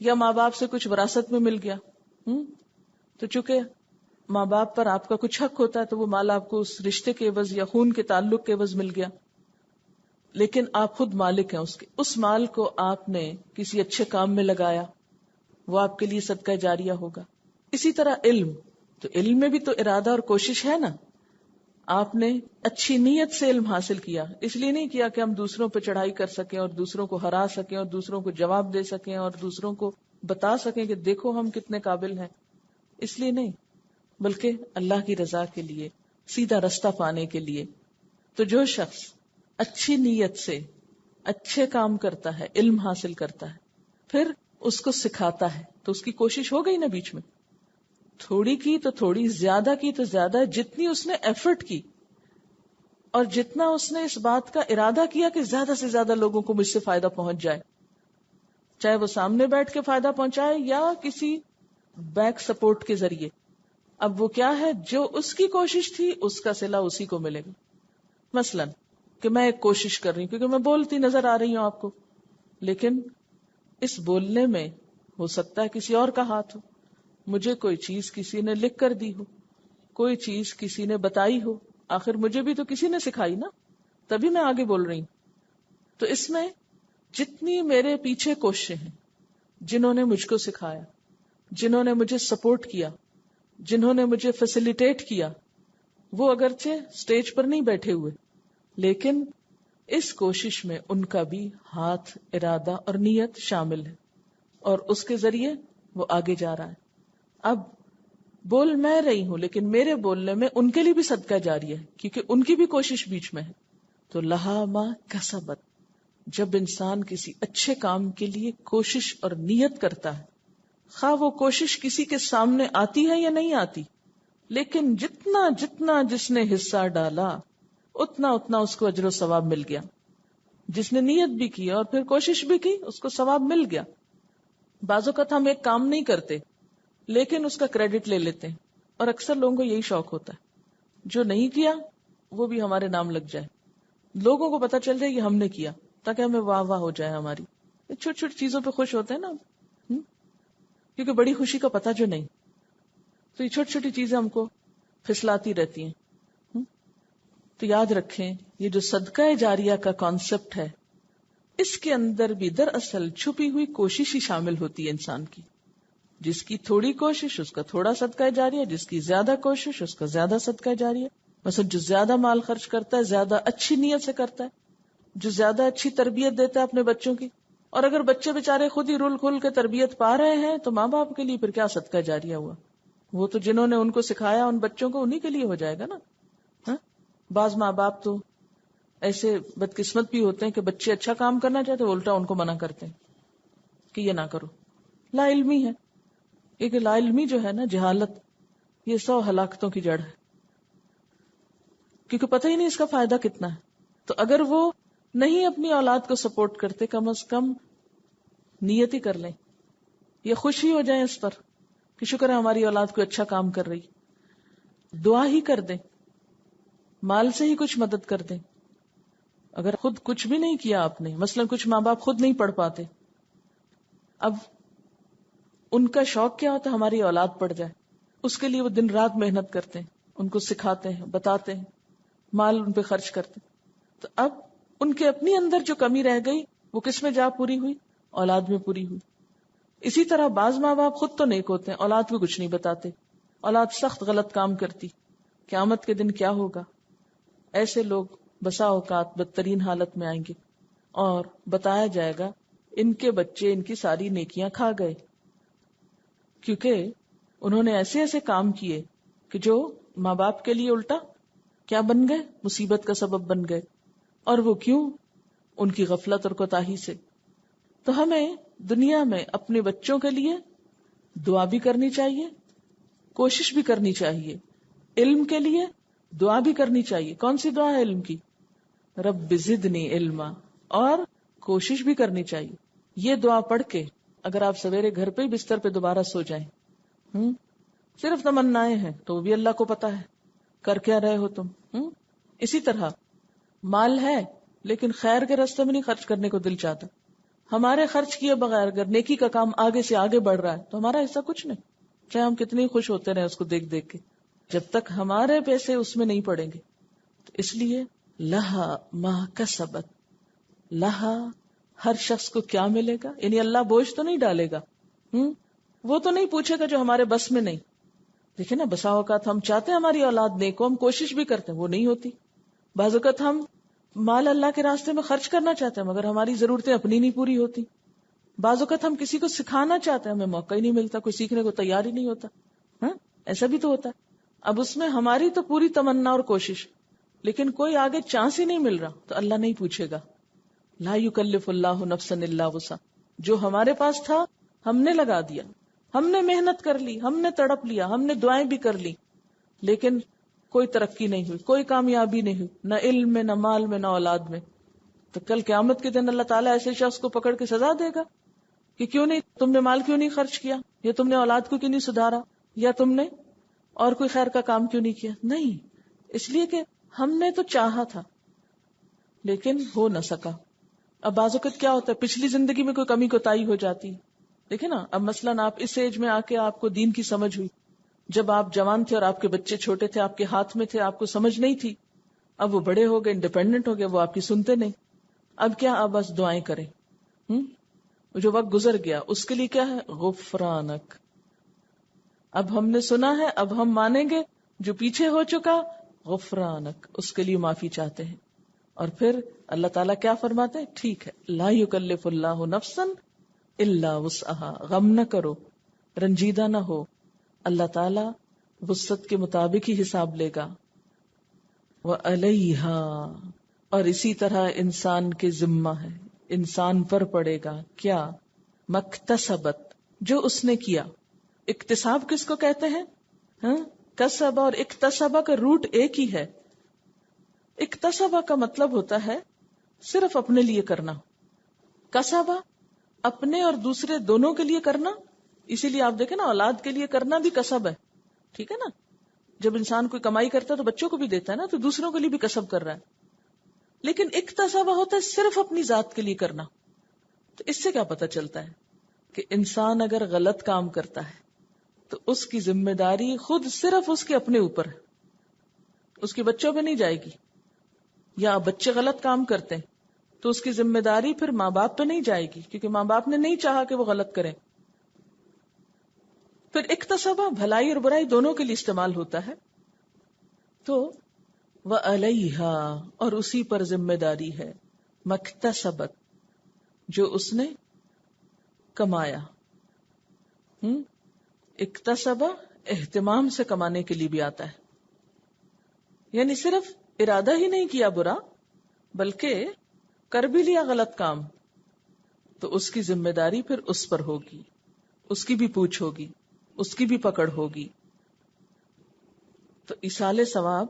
یا ماں باپ سے کچھ وراثت میں مل گیا، تو چونکہ ماں باپ پر آپ کا کچھ حق ہوتا ہے تو وہ مال آپ کو اس رشتے کے عوض یا خون کے تعلق کے عوض مل گیا، لیکن آپ خود مالک ہیں اس کے. اس مال کو آپ نے کسی اچھے کام میں لگایا، وہ آپ کے لیے صدقہ جاریہ ہوگا. اسی طرح علم، تو علم میں بھی تو ارادہ اور کوشش ہے نا. آپ نے اچھی نیت سے علم حاصل کیا، اس لیے نہیں کیا کہ ہم دوسروں پہ چڑھائی کر سکیں اور دوسروں کو ہرا سکیں اور دوسروں کو جواب دے سکیں اور دوسروں کو بتا سکیں کہ دیکھو ہم کتنے قابل ہیں، اس لیے نہیں، بلکہ اللہ کی رضا کے لیے، سیدھا رستہ پانے کے لیے. تو جو شخص اچھی نیت سے اچھے کام کرتا ہے، علم حاصل کرتا ہے، پھر اس کو سکھاتا ہے، تو اس کی کوشش ہو گئی نا. بیچ میں تھوڑی کی تو تھوڑی، زیادہ کی تو زیادہ، جتنی اس نے ایفرٹ کی اور جتنا اس نے اس بات کا ارادہ کیا کہ زیادہ سے زیادہ لوگوں کو مجھ سے فائدہ پہنچ جائے، چاہے وہ سامنے بیٹھ کے فائدہ پہنچائے یا کسی بیک سپورٹ کے ذریعے. اب وہ کیا ہے، جو اس کی کوشش تھی اس کا صلہ اسی کو ملے گا. مثلا کہ میں ایک کوشش کر رہی ہوں، کیونکہ میں بولتی نظر آ رہی ہوں آپ کو، لیکن اس بولنے میں ہو سکتا ہے کسی اور کا ہاتھ ہو، مجھے کوئی چیز کسی نے لکھ کر دی ہو، کوئی چیز کسی نے بتائی ہو، آخر مجھے بھی تو کسی نے سکھائی نا، تبھی میں آگے بول رہی ہوں. تو اس میں جتنی میرے پیچھے کوششیں ہیں، جنہوں نے مجھ کو سکھایا، جنہوں نے مجھے سپورٹ کیا، جنہوں نے مجھے فیسیلیٹیٹ کیا، وہ اگرچہ سٹیج پر نہیں بیٹھے ہوئے، لیکن اس کوشش میں ان کا بھی ہاتھ، ارادہ اور نیت شامل ہے، اور اس کے ذریعے وہ آگے جا رہا ہے. اب بول میں رہی ہوں، لیکن میرے بولنے میں ان کے لیے بھی صدقہ جاری ہے، کیونکہ ان کی بھی کوشش بیچ میں ہے. تو لہا ما کسبت، جب انسان کسی اچھے کام کے لیے کوشش اور نیت کرتا ہے، خواہ وہ کوشش کسی کے سامنے آتی ہے یا نہیں آتی، لیکن جتنا جتنا جس نے حصہ ڈالا اتنا اتنا اس کو اجر و ثواب مل گیا. جس نے نیت بھی کی اور پھر کوشش بھی کی، اس کو ثواب مل گیا. بعض اوقات ہم ایک کام نہیں کرتے لیکن اس کا کریڈٹ لے لیتے ہیں، اور اکثر لوگوں کو یہی شوق ہوتا ہے جو نہیں کیا وہ بھی ہمارے نام لگ جائے، لوگوں کو پتا چل جائے کہ ہم نے کیا، تاکہ ہمیں واہ واہ ہو جائے ہماری. چھوٹی چھوٹی چیزوں پہ خوش ہوتے ہیں نا، کیونکہ بڑی خوشی کا پتہ جو نہیں، تو یہ چھوٹی چھوٹی چیزیں ہم کو پھسلاتی رہتی ہیں. تو یاد رکھیں، یہ جو صدقہ جاریہ کا کانسیپٹ ہے، اس کے اندر بھی دراصل چھپی ہوئی کوشش ہی شامل ہوتی ہے انسان کی. جس کی تھوڑی کوشش اس کا تھوڑا صدقہ جاریہ، جس کی زیادہ کوشش اس کا زیادہ صدقہ جاریہ. مثلا جو زیادہ مال خرچ کرتا ہے، زیادہ اچھی نیت سے کرتا ہے، جو زیادہ اچھی تربیت دیتا ہے اپنے بچوں کی، اور اگر بچے بےچارے خود ہی رول کھل کے تربیت پا رہے ہیں تو ماں باپ کے لیے پھر کیا صدقہ جاریہ ہوا؟ وہ تو جنہوں نے ان کو سکھایا ان بچوں کو، انہی کے لیے ہو جائے گا نا. بعض ماں باپ تو ایسے بدقسمت بھی ہوتے ہیں کہ بچے اچھا کام کرنا چاہتے ہیں، الٹا ان کو منع کرتے ہیں کہ یہ نہ کرو. لا علمی ہے، کیونکہ لا علمی جو ہے نا، جہالت، یہ 100 ہلاکتوں کی جڑ ہے، کیونکہ پتہ ہی نہیں اس کا فائدہ کتنا ہے. تو اگر وہ نہیں اپنی اولاد کو سپورٹ کرتے، کم از کم نیت ہی کر لیں، یہ خوشی ہو جائیں اس پر کہ شکر ہے ہماری اولاد کو اچھا کام کر رہی. دعا ہی کر دیں، مال سے ہی کچھ مدد کر دیں. اگر خود کچھ بھی نہیں کیا آپ نے، مثلا کچھ ماں باپ خود نہیں پڑھ پاتے، اب ان کا شوق کیا ہوتا ہے ہماری اولاد پڑھ جائے، اس کے لیے وہ دن رات محنت کرتے ہیں، ان کو سکھاتے ہیں، بتاتے ہیں، مال ان پہ خرچ کرتے ہیں. تو اب ان کے اپنی اندر جو کمی رہ گئی وہ کس میں جا پوری ہوئی؟ اولاد میں پوری ہوئی. اسی طرح بعض ماں باپ خود تو نیک ہوتے ہیں، اولاد کو کچھ نہیں بتاتے، اولاد سخت غلط کام کرتی، قیامت کے دن کیا ہوگا؟ ایسے لوگ بسا اوقات بدترین حالت میں آئیں گے، اور بتایا جائے گا ان کے بچے ان کی ساری نیکیاں کھا گئے، کیونکہ انہوں نے ایسے ایسے کام کیے کہ جو ماں باپ کے لیے الٹا کیا بن گئے؟ مصیبت کا سبب بن گئے. اور وہ کیوں؟ ان کی غفلت اور کوتاہی سے. تو ہمیں دنیا میں اپنے بچوں کے لیے دعا بھی کرنی چاہیے، کوشش بھی کرنی چاہیے. علم کے لیے دعا بھی کرنی چاہیے. کون سی دعا ہے علم کی؟ رب زدنی علما. اور کوشش بھی کرنی چاہیے. یہ دعا پڑھ کے اگر آپ سویرے گھر پہ ہی بستر پہ دوبارہ سو جائیں، صرف تمنائیں ہیں تو وہ بھی اللہ کو پتا ہے کر کیا رہے ہو تم. اسی طرح مال ہے لیکن خیر کے راستے میں نہیں خرچ کرنے کو دل چاہتا، ہمارے خرچ کیے بغیر اگر نیکی کا کام آگے سے آگے بڑھ رہا ہے تو ہمارا حصہ کچھ نہیں، چاہے ہم کتنی خوش ہوتے رہے اس کو دیکھ دیکھ کے، جب تک ہمارے پیسے اس میں نہیں پڑیں گے. تو اس لیے لہا ما کسبت، لہا ہر شخص کو کیا ملے گا، یعنی اللہ بوجھ تو نہیں ڈالے گا، وہ تو نہیں پوچھے گا جو ہمارے بس میں نہیں. دیکھیں نا، بسا اوقات ہم چاہتے ہیں ہماری اولاد نیک ہو، ہم کوشش بھی کرتے ہیں، وہ نہیں ہوتی. بعض اوقات ہم مال اللہ کے راستے میں خرچ کرنا چاہتے ہیں مگر ہماری ضرورتیں اپنی نہیں پوری ہوتی. بعض اوقات ہم کسی کو سکھانا چاہتے ہیں، ہمیں موقع ہی نہیں ملتا، کوئی سیکھنے کو تیار ہی نہیں ہوتا. ایسا بھی تو ہوتا ہے. اب اس میں ہماری تو پوری تمنا اور کوشش، لیکن کوئی آگے چانس ہی نہیں مل رہا تو اللہ نہیں پوچھے گا. لا یکلف اللہ نفسا الا وسعها، جو ہمارے پاس تھا ہم نے لگا دیا، ہم نے محنت کر لی، ہم نے تڑپ لیا، ہم نے دعائیں بھی کر لی، لیکن کوئی ترقی نہیں ہوئی، کوئی کامیابی نہیں ہوئی، نہ علم میں، نہ مال میں، نہ اولاد میں. تو کل قیامت کے دن اللہ تعالیٰ ایسے شخص کو پکڑ کے سزا دے گا کہ کیوں نہیں تم نے مال کیوں نہیں خرچ کیا، یا تم نے اولاد کو کیوں نہیں سدھارا، یا تم نے اور کوئی خیر کا کام کیوں نہیں کیا. نہیں، اس لیے کہ ہم نے تو چاہا تھا لیکن ہو نہ سکا. اب بعض اوقات کیا ہوتا ہے، پچھلی زندگی میں کوئی کمی کوتاہی ہو جاتی. دیکھیں نا، اب مثلاً آپ اس ایج میں آ کے آپ کو دین کی سمجھ ہوئی، جب آپ جوان تھے اور آپ کے بچے چھوٹے تھے، آپ کے ہاتھ میں تھے، آپ کو سمجھ نہیں تھی. اب وہ بڑے ہو گئے، انڈیپینڈنٹ ہو گئے، وہ آپ کی سنتے نہیں. اب کیا، آپ بس دعائیں کریں. جو وقت گزر گیا اس کے لیے کیا ہے، غفرانک. اب ہم نے سنا ہے، اب ہم مانیں گے. جو پیچھے ہو چکا، غفرانک، اس کے لیے معافی چاہتے ہیں. اور پھر اللہ تعالیٰ کیا فرماتے ہیں، ٹھیک ہے، لا یکلف اللہ نفسا الا وسعها، غم نہ کرو، رنجیدہ نہ ہو، اللہ تعالیٰ وسعت کے مطابق ہی حساب لے گا. وعلیہا، اور اسی طرح انسان کے ذمہ ہے، انسان پر پڑے گا کیا، مکتسبت، جو اس نے کیا. اکتساب کس کو کہتے ہیں، کسبہ اور اکتسبہ کا روٹ ایک ہی ہے. اکتسبہ کا مطلب ہوتا ہے صرف اپنے لیے کرنا، کسبہ اپنے اور دوسرے دونوں کے لیے کرنا. اسی لیے آپ دیکھیں نا، اولاد کے لیے کرنا بھی کسب ہے، ٹھیک ہے نا. جب انسان کوئی کمائی کرتا ہے تو بچوں کو بھی دیتا ہے نا، تو دوسروں کے لیے بھی کسب کر رہا ہے. لیکن اکتسبہ ہوتا ہے صرف اپنی ذات کے لیے کرنا. تو اس سے کیا پتہ چلتا ہے کہ انسان اگر غلط کام کرتا ہے تو اس کی ذمہ داری خود صرف اس کے اپنے اوپر ہے، اس کے بچوں پہ نہیں جائے گی. یا بچے غلط کام کرتے ہیں تو اس کی ذمہ داری پھر ماں باپ پہ نہیں جائے گی، کیونکہ ماں باپ نے نہیں چاہا کہ وہ غلط کریں. پھر اکتسبہ بھلائی اور برائی دونوں کے لیے استعمال ہوتا ہے. تو وَعَلَيْهَا، اور اسی پر ذمہ داری ہے، مکتسبت، جو اس نے کمایا. اکتسبہ اہتمام سے کمانے کے لیے بھی آتا ہے، یعنی صرف ارادہ ہی نہیں کیا برا، بلکہ کر بھی لیا غلط کام، تو اس کی ذمہ داری پھر اس پر ہوگی، اس کی بھی پوچھ ہوگی، اس کی بھی پکڑ ہوگی. تو ایصال ثواب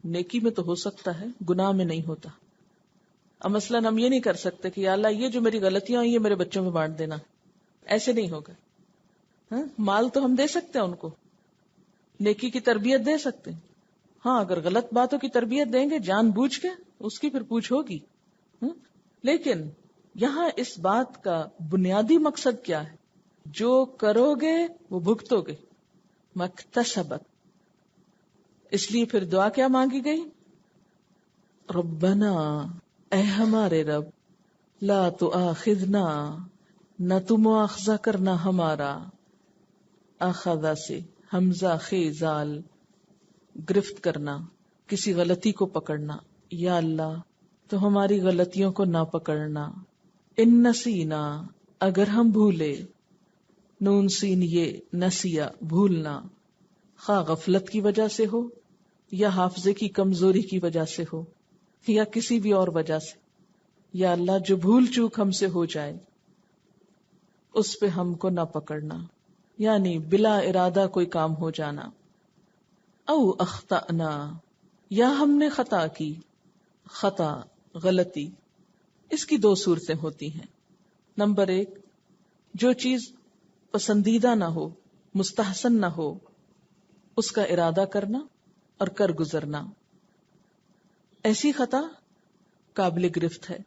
نیکی میں تو ہو سکتا ہے، گناہ میں نہیں ہوتا. اب مثلاً ہم یہ نہیں کر سکتے کہ یا اللہ یہ جو میری غلطیاں ہوئی یہ میرے بچوں میں بانٹ دینا، ایسے نہیں ہوگا. مال تو ہم دے سکتے ہیں ان کو، نیکی کی تربیت دے سکتے ہیں. ہاں، اگر غلط باتوں کی تربیت دیں گے جان بوجھ کے، اس کی پھر پوچھ ہوگی. لیکن یہاں اس بات کا بنیادی مقصد کیا ہے، جو کرو گے وہ بھگتو گے، مکتسبت. اس لیے پھر دعا کیا مانگی گئی، ربنا، اے ہمارے رب، لا تؤاخذنا، نہ تو مواخذہ کرنا ہمارا، اخذا سے حمزہ خیزال، گرفت کرنا، کسی غلطی کو پکڑنا. یا اللہ تو ہماری غلطیوں کو نہ پکڑنا. ان نسینا، اگر ہم بھولے، نون سین یہ نسیا بھولنا، خواہ غفلت کی وجہ سے ہو یا حافظے کی کمزوری کی وجہ سے ہو یا کسی بھی اور وجہ سے. یا اللہ جو بھول چوک ہم سے ہو جائے اس پہ ہم کو نہ پکڑنا، یعنی بلا ارادہ کوئی کام ہو جانا. او اخطأنا، یا ہم نے خطا کی. خطا، غلطی، اس کی دو صورتیں ہوتی ہیں. نمبر 1، جو چیز پسندیدہ نہ ہو، مستحسن نہ ہو، اس کا ارادہ کرنا اور کر گزرنا، ایسی خطا قابل گرفت ہے.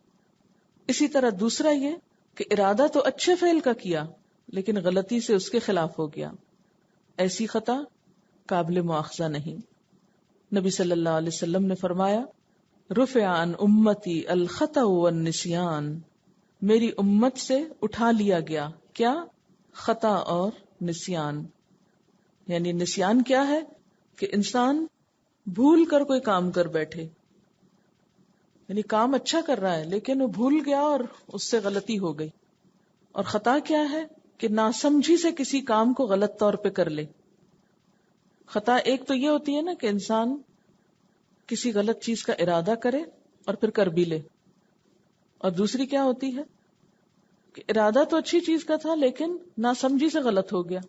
اسی طرح دوسرا یہ کہ ارادہ تو اچھے فعل کا کیا لیکن غلطی سے اس کے خلاف ہو گیا، ایسی خطا قابل مواخذہ نہیں۔ نبی صلی اللہ علیہ وسلم نے فرمایا رفع عن امتی الخطأ والنسیان، میری امت سے اٹھا لیا گیا کیا؟ خطا اور نسیان۔ یعنی نسیان کیا ہے؟ کہ انسان بھول کر کوئی کام کر بیٹھے، یعنی کام اچھا کر رہا ہے لیکن وہ بھول گیا اور اس سے غلطی ہو گئی۔ اور خطا کیا ہے؟ کہ ناسمجھی سے کسی کام کو غلط طور پہ کر لے۔ خطا ایک تو یہ ہوتی ہے نا کہ انسان کسی غلط چیز کا ارادہ کرے اور پھر کر بھی لے، اور دوسری کیا ہوتی ہے کہ ارادہ تو اچھی چیز کا تھا لیکن ناسمجھی سے غلط ہو گیا۔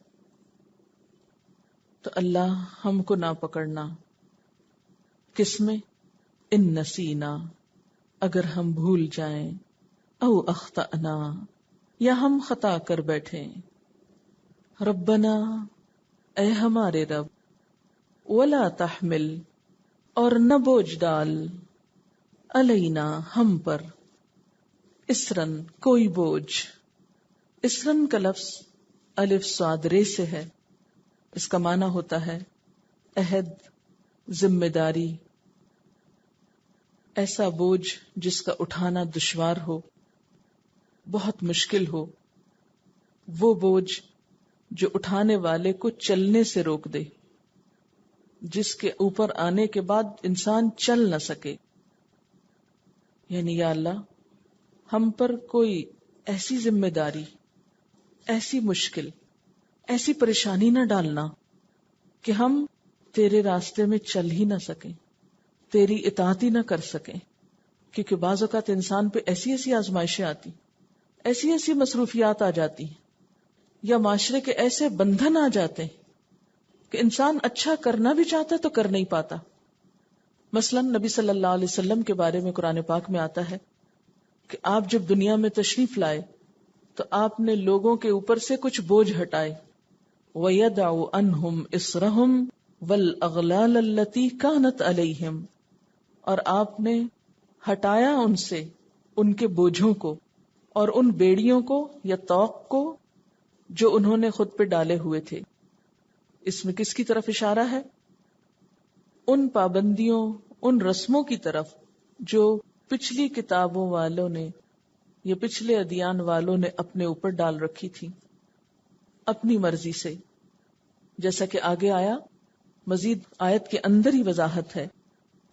تو اللہ ہم کو نہ پکڑنا کس میں؟ ان نسینا، اگر ہم بھول جائیں، او اخطأنا، یا ہم خطا کر بیٹھے، ربنا، اے ہمارے رب، ولا تحمل، اور نہ بوجھ ڈال، علینا، ہم پر، اسرن، کوئی بوجھ۔ اسرن کا لفظ الف صاد رے سے ہے، اس کا معنی ہوتا ہے عہد، ذمہ داری، ایسا بوجھ جس کا اٹھانا دشوار ہو، بہت مشکل ہو، وہ بوجھ جو اٹھانے والے کو چلنے سے روک دے، جس کے اوپر آنے کے بعد انسان چل نہ سکے۔ یعنی یا اللہ ہم پر کوئی ایسی ذمہ داری، ایسی مشکل، ایسی پریشانی نہ ڈالنا کہ ہم تیرے راستے میں چل ہی نہ سکیں، تیری اطاعت ہی نہ کر سکیں۔ کیونکہ بعض اوقات انسان پہ ایسی ایسی آزمائشیں آتی، ایسی ایسی مصروفیات آ جاتی ہیں، یا معاشرے کے ایسے بندھن آ جاتے ہیں کہ انسان اچھا کرنا بھی چاہتا ہے تو کر نہیں پاتا۔ مثلا نبی صلی اللہ علیہ وسلم کے بارے میں قرآن پاک میں آتا ہے کہ آپ جب دنیا میں تشریف لائے تو آپ نے لوگوں کے اوپر سے کچھ بوجھ ہٹائے، وَيَدَعُ عَنْهُمْ إِصْرَهُمْ وَالْأَغْلَالَ الَّتِي كَانَتْ عَلَيْهِمْ، اور آپ نے ہٹایا ان سے ان کے بوجھوں کو اور ان بیڑیوں کو یا طوق کو جو انہوں نے خود پہ ڈالے ہوئے تھے۔ اس میں کس کی طرف اشارہ ہے؟ ان پابندیوں، ان رسموں کی طرف جو پچھلی کتابوں والوں نے یا پچھلے ادیان والوں نے اپنے اوپر ڈال رکھی تھی اپنی مرضی سے۔ جیسا کہ آگے آیا، مزید آیت کے اندر ہی وضاحت ہے،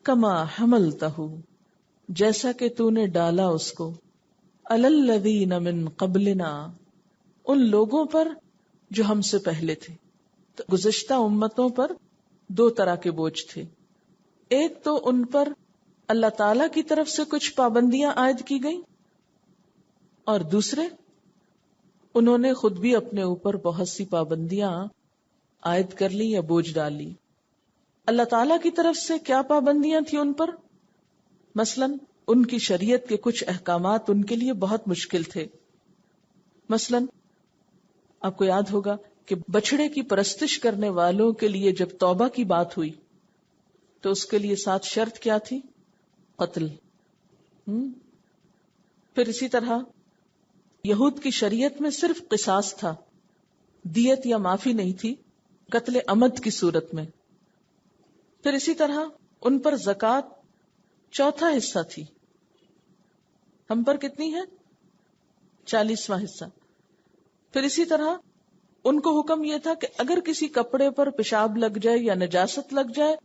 کما حملتہ، جیسا کہ تو نے ڈالا اس کو، علی الذین من قبلنا، ان لوگوں پر جو ہم سے پہلے تھے۔ تو گزشتہ امتوں پر دو طرح کے بوجھ تھے، ایک تو ان پر اللہ تعالی کی طرف سے کچھ پابندیاں عائد کی گئیں، اور دوسرے انہوں نے خود بھی اپنے اوپر بہت سی پابندیاں عائد کر لی یا بوجھ ڈال لی۔ اللہ تعالی کی طرف سے کیا پابندیاں تھیں ان پر؟ مثلا ان کی شریعت کے کچھ احکامات ان کے لیے بہت مشکل تھے۔ مثلا آپ کو یاد ہوگا کہ بچڑے کی پرستش کرنے والوں کے لیے جب توبہ کی بات ہوئی تو اس کے لیے 7 شرط کیا تھی؟ قتل۔ پھر اسی طرح یہود کی شریعت میں صرف قصاص تھا، دیت یا معافی نہیں تھی، قتل عمد کی صورت میں۔ پھر اسی طرح ان پر زکوٰۃ چوتھا حصہ تھی، ہم پر کتنی ہے؟ 40واں حصہ۔ پھر اسی طرح ان کو حکم یہ تھا کہ اگر کسی کپڑے پر پیشاب لگ جائے یا نجاست لگ جائے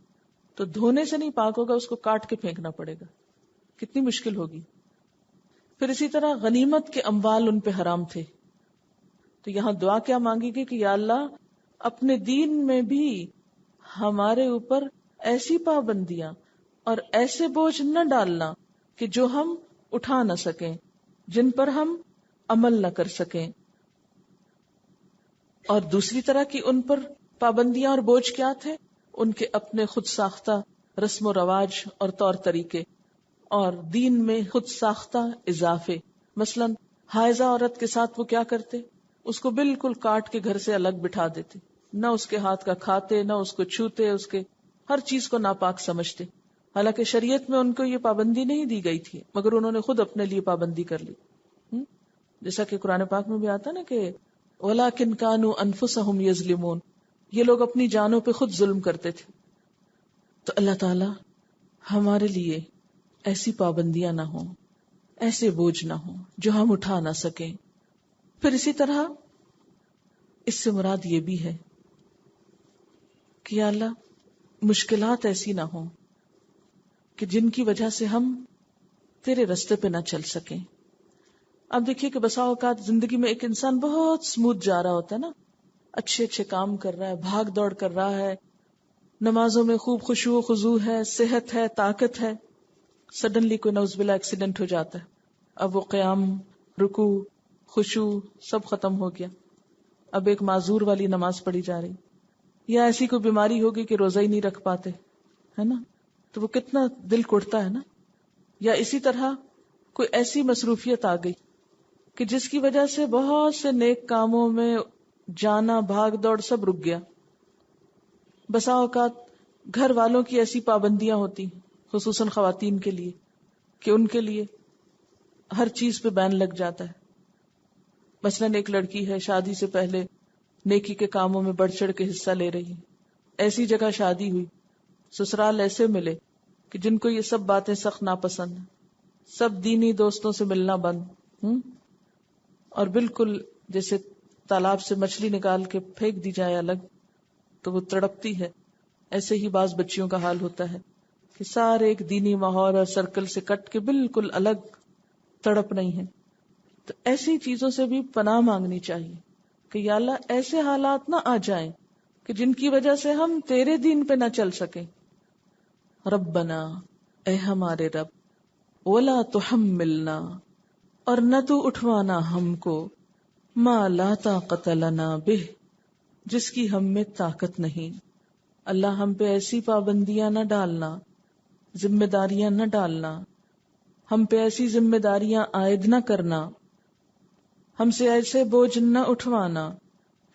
تو دھونے سے نہیں پاک ہوگا، اس کو کاٹ کے پھینکنا پڑے گا۔ کتنی مشکل ہوگی۔ پھر اسی طرح غنیمت کے اموال ان پہ حرام تھے۔ تو یہاں دعا کیا مانگی گئی کہ یا اللہ اپنے دین میں بھی ہمارے اوپر ایسی پابندیاں اور ایسے بوجھ نہ ڈالنا کہ جو ہم اٹھا نہ سکیں، جن پر ہم عمل نہ کر سکیں۔ اور دوسری طرح کی ان پر پابندیاں اور بوجھ کیا تھے؟ ان کے اپنے خود ساختہ رسم و رواج اور طور طریقے، اور دین میں خود ساختہ اضافے۔ مثلا حائضہ عورت کے ساتھ وہ کیا کرتے؟ اس کو بالکل کاٹ کے گھر سے الگ بٹھا دیتے، نہ اس کے ہاتھ کا کھاتے، نہ اس کو چھوتے، اس کے ہر چیز کو ناپاک سمجھتے۔ حالانکہ شریعت میں ان کو یہ پابندی نہیں دی گئی تھی، مگر انہوں نے خود اپنے لیے پابندی کر لی۔ جیسا کہ قرآن پاک میں بھی آتا نا کہ وَلَٰكِنْ كَانُوا أَنفُسَهُمْ يَظْلِمُونَ، یہ لوگ اپنی جانوں پہ خود ظلم کرتے تھے. تو اللہ تعالی ہمارے لیے ایسی پابندیاں نہ ہوں، ایسے بوجھ نہ ہوں جو ہم اٹھا نہ سکیں. پھر اسی طرح اس سے مراد یہ بھی ہے کہ یا اللہ مشکلات ایسی نہ ہوں کہ جن کی وجہ سے ہم تیرے رستے پہ نہ چل سکیں. اب دیکھیے کہ بسا اوقات زندگی میں ایک انسان بہت سموتھ جا رہا ہوتا ہے نا، اچھے اچھے کام کر رہا ہے، بھاگ دوڑ کر رہا ہے، نمازوں میں خوب خشوع و خضوع ہے، صحت ہے، طاقت ہے، سڈنلی کوئی نعوذ باللہ ایکسیڈنٹ ہو جاتا ہے، اب وہ قیام، رکوع، خشوع سب ختم ہو گیا، اب ایک معذور والی نماز پڑھی جا رہی، یا ایسی کوئی بیماری ہوگی کہ روزہ ہی نہیں رکھ پاتے، ہے نا، تو وہ کتنا دل کڑتا ہے نا. یا اسی طرح کوئی ایسی مصروفیت آ گئی کہ جس کی وجہ سے بہت سے نیک کاموں میں جانا، بھاگ دوڑ سب رک گیا. بسا اوقات گھر والوں کی ایسی پابندیاں ہوتی خصوصاً خواتین کے لیے کہ ان کے لیے ہر چیز پہ بین لگ جاتا ہے. مثلاً ایک لڑکی ہے شادی سے پہلے نیکی کے کاموں میں بڑھ چڑھ کے حصہ لے رہی ہے، ایسی جگہ شادی ہوئی، سسرال ایسے ملے کہ جن کو یہ سب باتیں سخت ناپسند ہیں، سب دینی دوستوں سے ملنا بند، اور بالکل جیسے تالاب سے مچھلی نکال کے پھینک دی جائے الگ تو وہ تڑپتی ہے، ایسے ہی بعض بچیوں کا حال ہوتا ہے کہ سارے ایک دینی ماحول اور سرکل سے کٹ کے بالکل الگ تڑپ نہیں ہے. تو ایسی چیزوں سے بھی پناہ مانگنی چاہیے کہ یا اللہ ایسے حالات نہ آ جائیں کہ جن کی وجہ سے ہم تیرے دین پہ نہ چل سکیں. ربنا، اے ہمارے رب، ولا تحملنا، اور نہ تو اٹھوانا ہم کو، ما لا طاقت لنا بہ، جس کی ہم میں طاقت نہیں. اللہ ہم پہ ایسی پابندیاں نہ ڈالنا، ذمہ داریاں نہ ڈالنا، ہم پہ ایسی ذمہ داریاں عائد نہ کرنا، ہم سے ایسے بوجھ نہ اٹھوانا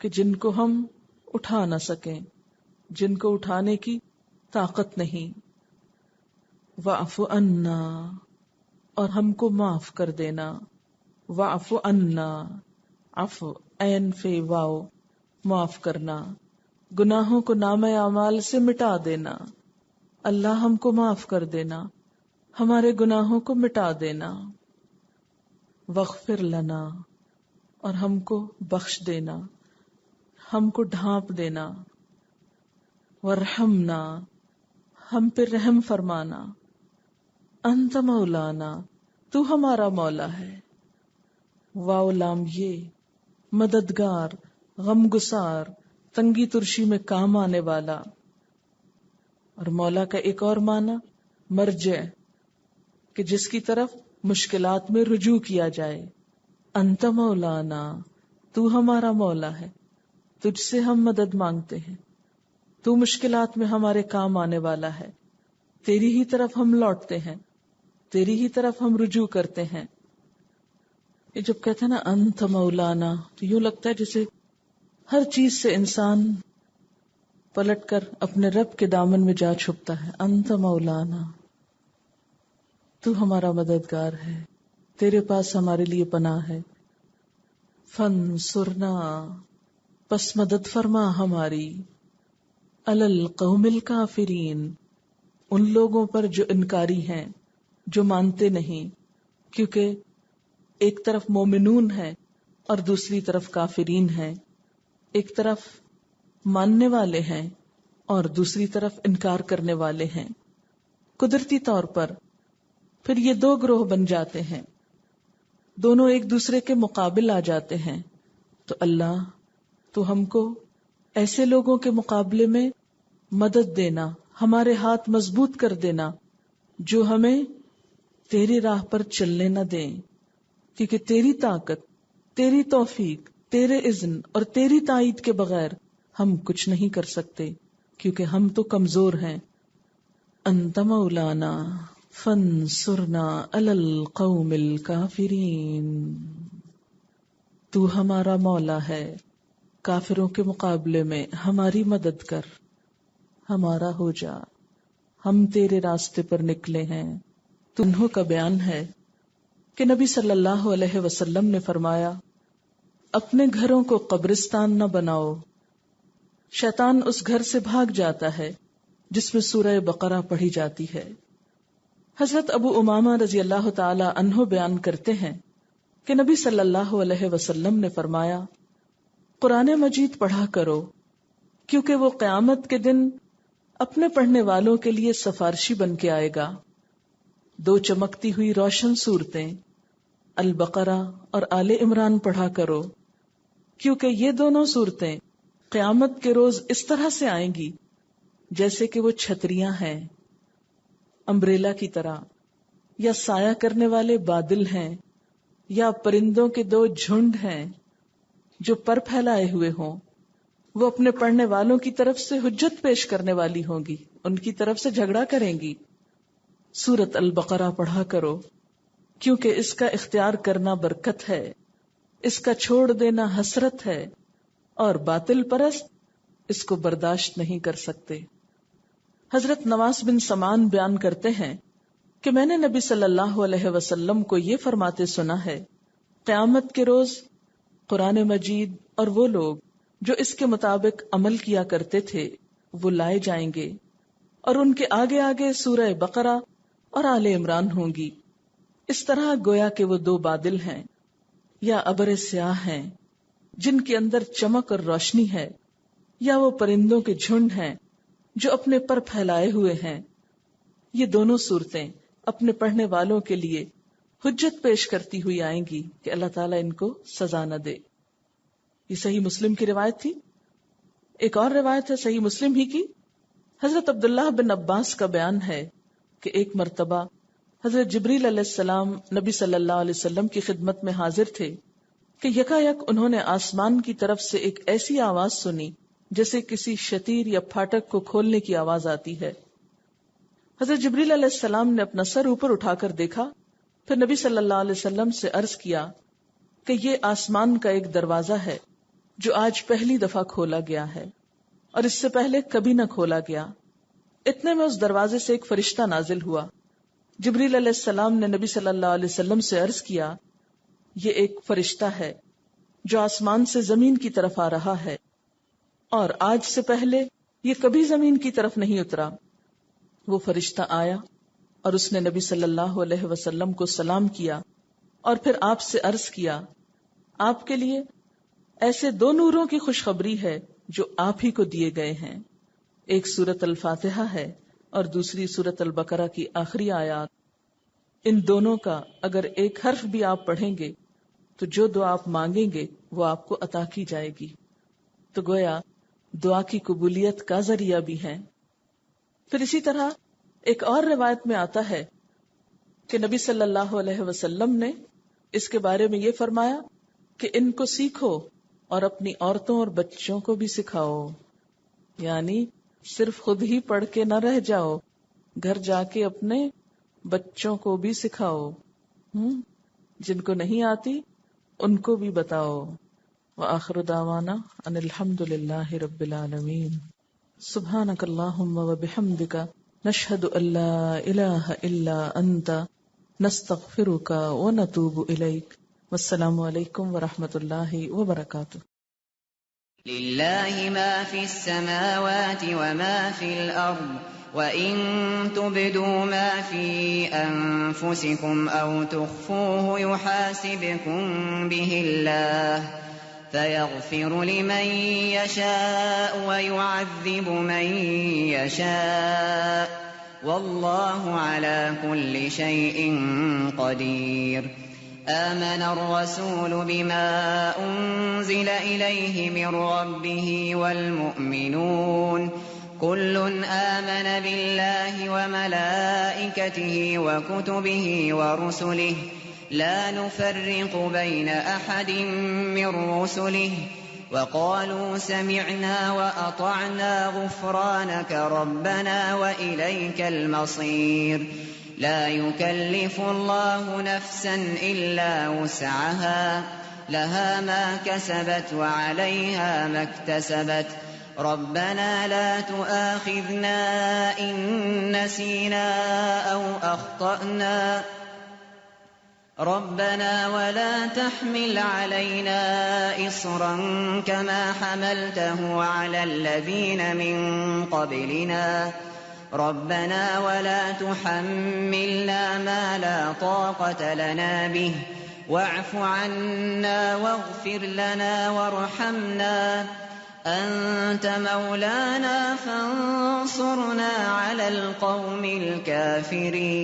کہ جن کو ہم اٹھا نہ سکیں، جن کو اٹھانے کی طاقت نہیں. واعف عنا، اور ہم کو معاف کر دینا. واعف عنا، عفو عین فے واو، معاف کرنا، گناہوں کو نامہ اعمال سے مٹا دینا. اللہ ہم کو معاف کر دینا، ہمارے گناہوں کو مٹا دینا. واغفر لنا، اور ہم کو بخش دینا، ہم کو ڈھانپ دینا. وارحمنا، ہم پہ رحم فرمانا. انت مولانا، تو ہمارا مولا ہے. واو لام یہ، مددگار، غم گسار، تنگی ترشی میں کام آنے والا. اور مولا کا ایک اور معنی مرجع، کہ جس کی طرف مشکلات میں رجوع کیا جائے. انت مولانا، تو ہمارا مولا ہے، تجھ سے ہم مدد مانگتے ہیں، تو مشکلات میں ہمارے کام آنے والا ہے، تیری ہی طرف ہم لوٹتے ہیں، تیری ہی طرف ہم رجوع کرتے ہیں. یہ جب کہتے ہیں نا انت مولانا، تو یوں لگتا ہے جیسے ہر چیز سے انسان پلٹ کر اپنے رب کے دامن میں جا چھپتا ہے. انت مولانا، تو ہمارا مددگار ہے، تیرے پاس ہمارے لیے پناہ ہے. فانصرنا، پس مدد فرما ہماری، علی القوم الکافرین، ان لوگوں پر جو انکاری ہیں، جو مانتے نہیں. کیونکہ ایک طرف مومنون ہے اور دوسری طرف کافرین ہے، ایک طرف ماننے والے ہیں اور دوسری طرف انکار کرنے والے ہیں. قدرتی طور پر پھر یہ دو گروہ بن جاتے ہیں، دونوں ایک دوسرے کے مقابل آ جاتے ہیں. تو اللہ تو ہم کو ایسے لوگوں کے مقابلے میں مدد دینا، ہمارے ہاتھ مضبوط کر دینا جو ہمیں تیری راہ پر چلنے نہ دیں. کیونکہ تیری طاقت، تیری توفیق، تیرے اذن اور تیری تائید کے بغیر ہم کچھ نہیں کر سکتے، کیونکہ ہم تو کمزور ہیں. انت مولانا فانصرنا علی القوم الکافرین، تو ہمارا مولا ہے، کافروں کے مقابلے میں ہماری مدد کر، ہمارا ہو جا، ہم تیرے راستے پر نکلے ہیں. تنہوں کا بیان ہے کہ نبی صلی اللہ علیہ وسلم نے فرمایا، اپنے گھروں کو قبرستان نہ بناؤ، شیطان اس گھر سے بھاگ جاتا ہے جس میں سورہ بقرہ پڑھی جاتی ہے۔ حضرت ابو امامہ رضی اللہ تعالی عنہ بیان کرتے ہیں کہ نبی صلی اللہ علیہ وسلم نے فرمایا، قرآن مجید پڑھا کرو، کیونکہ وہ قیامت کے دن اپنے پڑھنے والوں کے لیے سفارشی بن کے آئے گا۔ دو چمکتی ہوئی روشن صورتیں البقرہ اور آل عمران پڑھا کرو، کیونکہ یہ دونوں صورتیں قیامت کے روز اس طرح سے آئیں گی جیسے کہ وہ چھتریاں ہیں، امبریلا کی طرح، یا سایہ کرنے والے بادل ہیں، یا پرندوں کے دو جھنڈ ہیں جو پر پھیلائے ہوئے ہوں۔ وہ اپنے پڑھنے والوں کی طرف سے حجت پیش کرنے والی ہوں گی، ان کی طرف سے جھگڑا کریں گی۔ سورت البقرہ پڑھا کرو، کیونکہ اس کا اختیار کرنا برکت ہے، اس کا چھوڑ دینا حسرت ہے، اور باطل پرست اس کو برداشت نہیں کر سکتے۔ حضرت نواس بن سمان بیان کرتے ہیں کہ میں نے نبی صلی اللہ علیہ وسلم کو یہ فرماتے سنا ہے، قیامت کے روز قرآن مجید اور وہ لوگ جو اس کے مطابق عمل کیا کرتے تھے وہ لائے جائیں گے، اور ان کے آگے آگے سورہ بقرہ اور آل عمران ہوں گی، اس طرح گویا کہ وہ دو بادل ہیں یا ابر سیاہ ہیں جن کے اندر چمک اور روشنی ہے، یا وہ پرندوں کے جھنڈ ہیں جو اپنے پر پھیلائے ہوئے ہیں۔ یہ دونوں صورتیں اپنے پڑھنے والوں کے لیے حجت پیش کرتی ہوئی آئیں گی کہ اللہ تعالیٰ ان کو سزا نہ دے۔ یہ صحیح مسلم کی روایت تھی۔ ایک اور روایت ہے صحیح مسلم ہی کی، حضرت عبداللہ بن عباس کا بیان ہے کہ ایک مرتبہ حضرت جبریل علیہ السلام نبی صلی اللہ علیہ وسلم کی خدمت میں حاضر تھے کہ یکایک انہوں نے آسمان کی طرف سے ایک ایسی آواز سنی جیسے کسی شتیر یا پھاٹک کو کھولنے کی آواز آتی ہے۔ حضرت جبریل علیہ السلام نے اپنا سر اوپر اٹھا کر دیکھا، پھر نبی صلی اللہ علیہ وسلم سے عرض کیا کہ یہ آسمان کا ایک دروازہ ہے جو آج پہلی دفعہ کھولا گیا ہے اور اس سے پہلے کبھی نہ کھولا گیا۔ اتنے میں اس دروازے سے ایک فرشتہ نازل ہوا۔ جبریل علیہ السلام نے نبی صلی اللہ علیہ وسلم سے عرض کیا، یہ ایک فرشتہ ہے جو آسمان سے زمین کی طرف آ رہا ہے، اور آج سے پہلے یہ کبھی زمین کی طرف نہیں اترا۔ وہ فرشتہ آیا اور اس نے نبی صلی اللہ علیہ وسلم کو سلام کیا اور پھر آپ سے عرض کیا، آپ کے لیے ایسے دو نوروں کی خوشخبری ہے جو آپ ہی کو دیے گئے ہیں، ایک سورت الفاتحہ ہے اور دوسری سورت البقرہ کی آخری آیات۔ ان دونوں کا اگر ایک حرف بھی آپ پڑھیں گے تو جو دعا آپ مانگیں گے وہ آپ کو عطا کی جائے گی۔ تو گویا دعا کی قبولیت کا ذریعہ بھی ہیں۔ پھر اسی طرح ایک اور روایت میں آتا ہے کہ نبی صلی اللہ علیہ وسلم نے اس کے بارے میں یہ فرمایا کہ ان کو سیکھو اور اپنی عورتوں اور بچوں کو بھی سکھاؤ، یعنی صرف خود ہی پڑھ کے نہ رہ جاؤ، گھر جا کے اپنے بچوں کو بھی سکھاؤ، جن کو نہیں آتی ان کو بھی بتاؤ۔ وآخر دعوانا ان الحمد للہ رب العالمین۔ سبحانک اللہم وبحمدک نشہد ان لا الہ الا انت نستغفرک ونتوب الیک۔ والسلام علیکم ورحمۃ اللہ وبرکاتہ۔ للہ ما فی السماوات وما فی الارض وَإِن تُبْدُوا مَا فِي أَنفُسِكُمْ أَوْ تُخْفُوهُ يُحَاسِبْكُم بِهِ اللَّهُ فَيَغْفِرُ لِمَن يَشَاءُ وَيُعَذِّبُ مَن يَشَاءُ وَاللَّهُ عَلَى كُلِّ شَيْءٍ قَدِيرٌ۔ آمَنَ الرَّسُولُ بِمَا أُنزِلَ إِلَيْهِ مِن رَّبِّهِ وَالْمُؤْمِنُونَ كل آمن بالله وملائكته وكتبه ورسله لا نفرق بين أحد من رسله وقالوا سمعنا وأطعنا غفرانك ربنا وإليك المصير۔ لا يكلف الله نفسا إلا وسعها لها ما كسبت وعليها ما اكتسبت ربنا لا تؤاخذنا إن نسينا أو أخطأنا ربنا ولا تحمل علينا إصرا كما حملته على الذين من قبلنا ربنا ولا تحملنا ما لا طاقة لنا به واعف عنا واغفر لنا وارحمنا أنت مولانا فانصرنا على القوم الكافرين